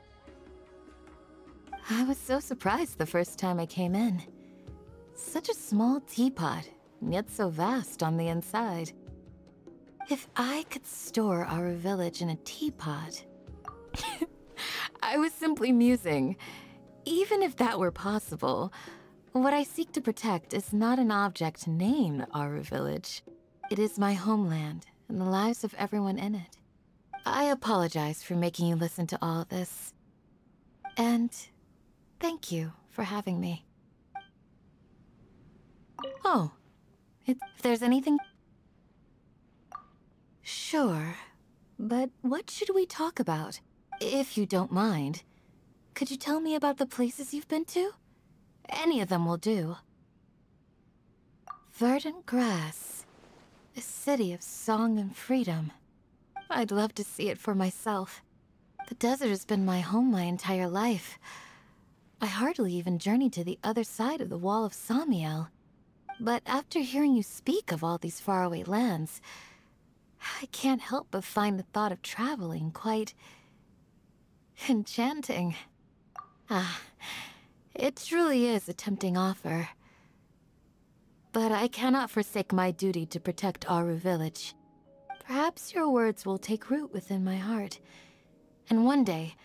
Speaker 20: I was so surprised the first time I came in. Such a small teapot, yet so vast on the inside. If I could store Aura Village in a teapot... I was simply musing. Even if that were possible, What I seek to protect is not an object named Aru Village. It is my homeland and the lives of everyone in it. I apologize for making you listen to all this. And thank you for having me. Oh, if there's anything... Sure, but what should we talk about? If you don't mind, could you tell me about the places you've been to? Any of them will do. Verdant grass. A city of song and freedom. I'd love to see it for myself. The desert has been my home my entire life. I hardly even journeyed to the other side of the wall of Samiel. But after hearing you speak of all these faraway lands, I can't help but find the thought of traveling quite... enchanting. Ah, it truly is a tempting offer. But I cannot forsake my duty to protect Aru Village. Perhaps your words will take root within my heart. And one day,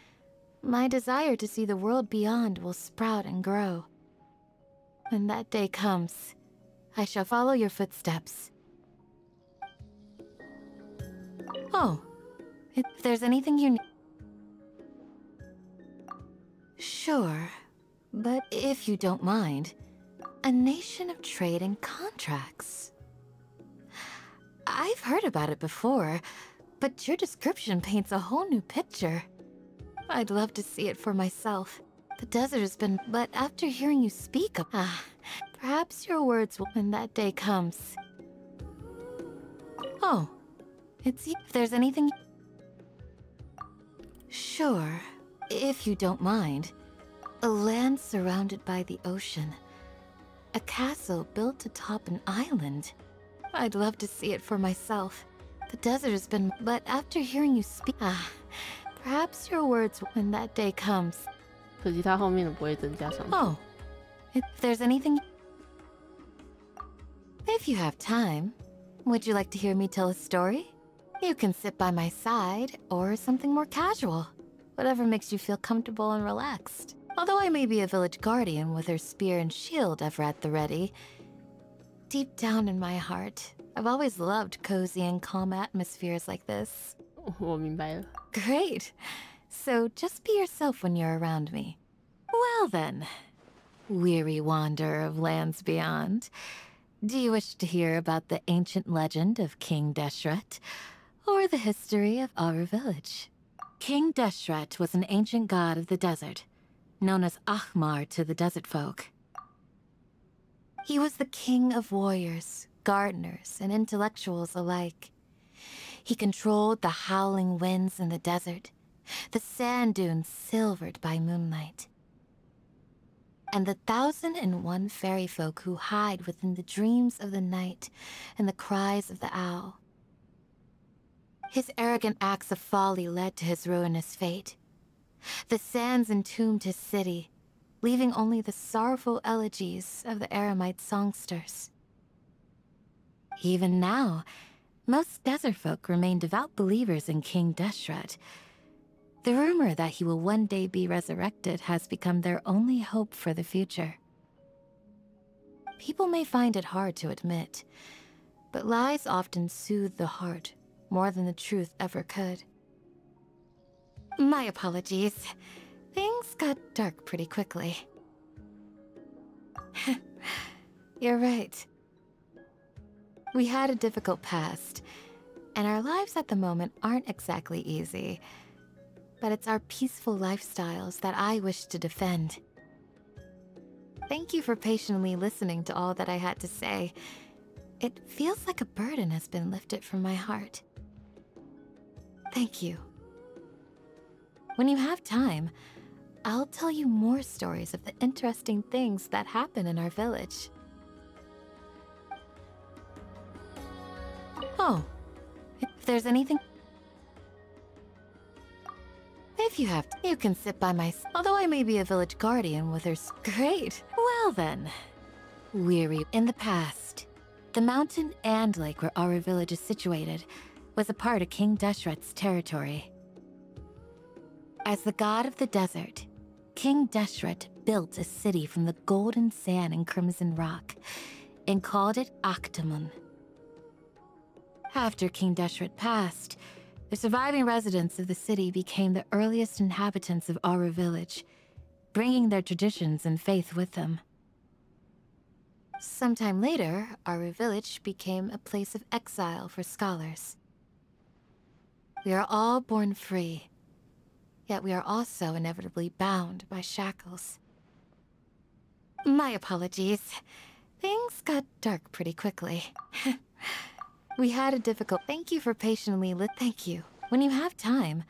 Speaker 20: my desire to see the world beyond will sprout and grow. When that day comes, I shall follow your footsteps. Oh, if there's anything you need... Sure, but if you don't mind, a nation of trade and contracts. I've heard about it before, but your description paints a whole new picture. I'd love to see it for myself. The desert has been... But after hearing you speak of... perhaps your words will... When that day comes. Oh, if there's anything... Sure, if you don't mind. A land surrounded by the ocean. A castle built atop an island. I'd love to see it for myself. The desert has been... But after hearing you speak... perhaps your words will... When that day comes.
Speaker 1: 可惜它后面的不会增加上去。
Speaker 20: Oh, if there's anything... If you have time, would you like to hear me tell a story? You can sit by my side, or something more casual. Whatever makes you feel comfortable and relaxed. Although I may be a village guardian with her spear and shield ever at the ready, deep down in my heart, I've always loved cozy and calm atmospheres like this.
Speaker 1: 我明白了。
Speaker 20: Great! So just be yourself when you're around me. Well then, weary wanderer of lands beyond, do you wish to hear about the ancient legend of King Jaschta, or the history of Aru Village? King Jaschta was an ancient god of the desert, known as Ahmar to the desert folk. He was the king of warriors, gardeners, and intellectuals alike. He controlled the howling winds in the desert, the sand dunes silvered by moonlight, and the 1,001 fairy folk who hide within the dreams of the night and the cries of the owl. His arrogant acts of folly led to his ruinous fate. The sands entombed his city, leaving only the sorrowful elegies of the Aramite songsters. Even now, most desert folk remain devout believers in King Jaschta. The rumor that he will one day be resurrected has become their only hope for the future. People may find it hard to admit, but lies often soothe the heart more than the truth ever could. My apologies. Things got dark pretty quickly. You're right. We had a difficult past, and our lives at the moment aren't exactly easy. But it's our peaceful lifestyles that I wish to defend. Thank you for patiently listening to all that I had to say. It feels like a burden has been lifted from my heart. Thank you. When you have time, I'll tell you more stories of the interesting things that happen in our village. Oh, if there's anything... If you have to, you can sit by my side. Although I may be a village guardian with her... Great! Well then. Weary. In the past, the mountain and lake where our village is situated was a part of King Jaschta's territory. As the god of the desert, King Deshret built a city from the golden sand and crimson rock, and called it Octamon. After King Deshret passed, the surviving residents of the city became the earliest inhabitants of Aura Village, bringing their traditions and faith with them. Sometime later, Aura Village became a place of exile for scholars. We are all born free, yet we are also inevitably bound by shackles. My apologies. Things got dark pretty quickly. We had a difficult— Thank you for patiently Thank you. When you have time.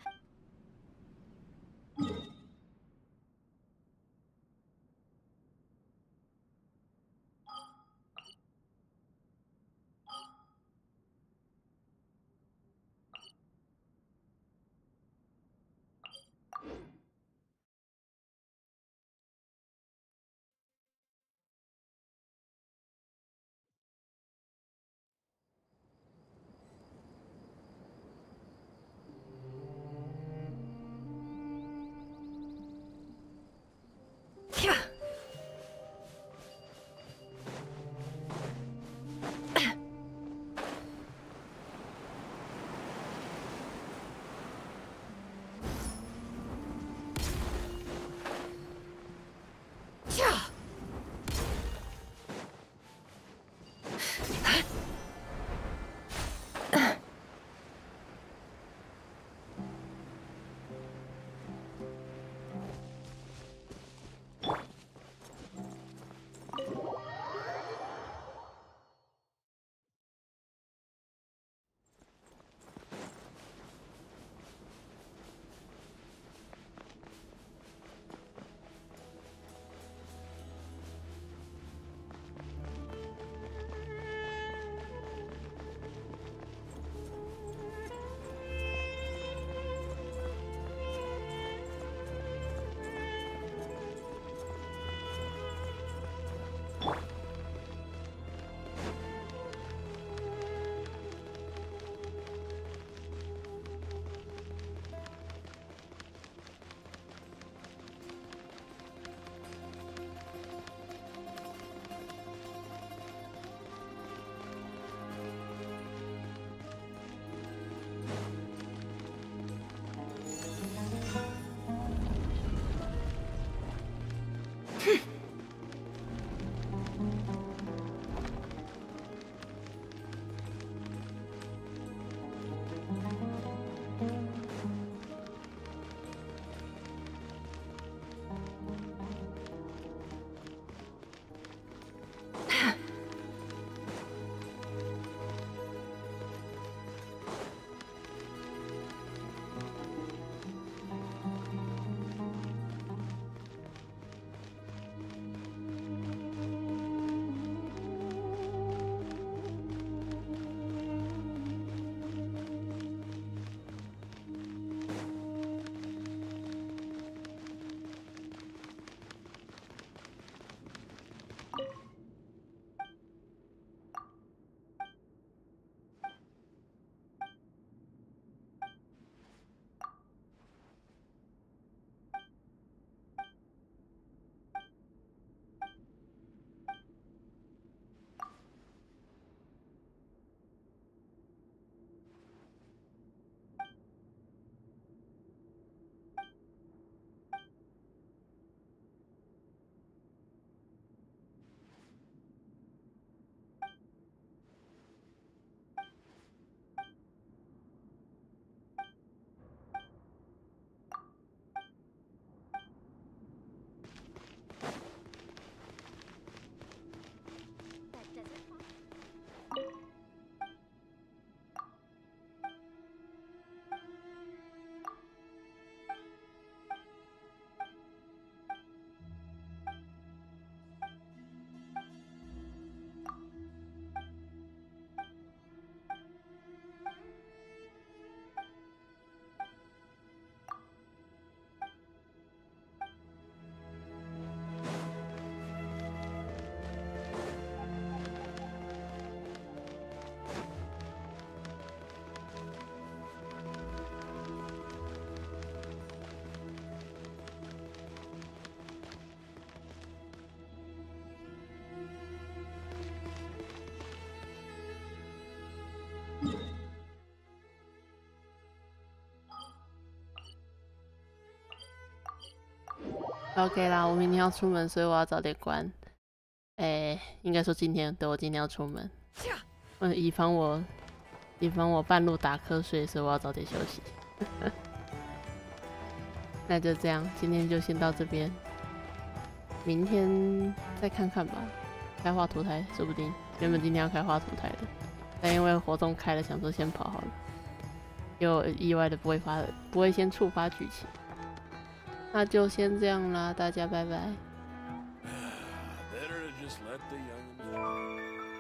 Speaker 1: OK 啦，我明天要出门，所以我要早点关。应该说今天，对，我今天要出门。以防我半路打瞌睡，所以我要早点休息。那就这样，今天就先到这边，明天再看看吧。开画图台，说不定原本今天要开画图台的，但因为活动开了，想说先跑好了，又意外的不会先触发剧情。那就先这样啦，大家拜拜。
Speaker 16: Better to just let the young'uns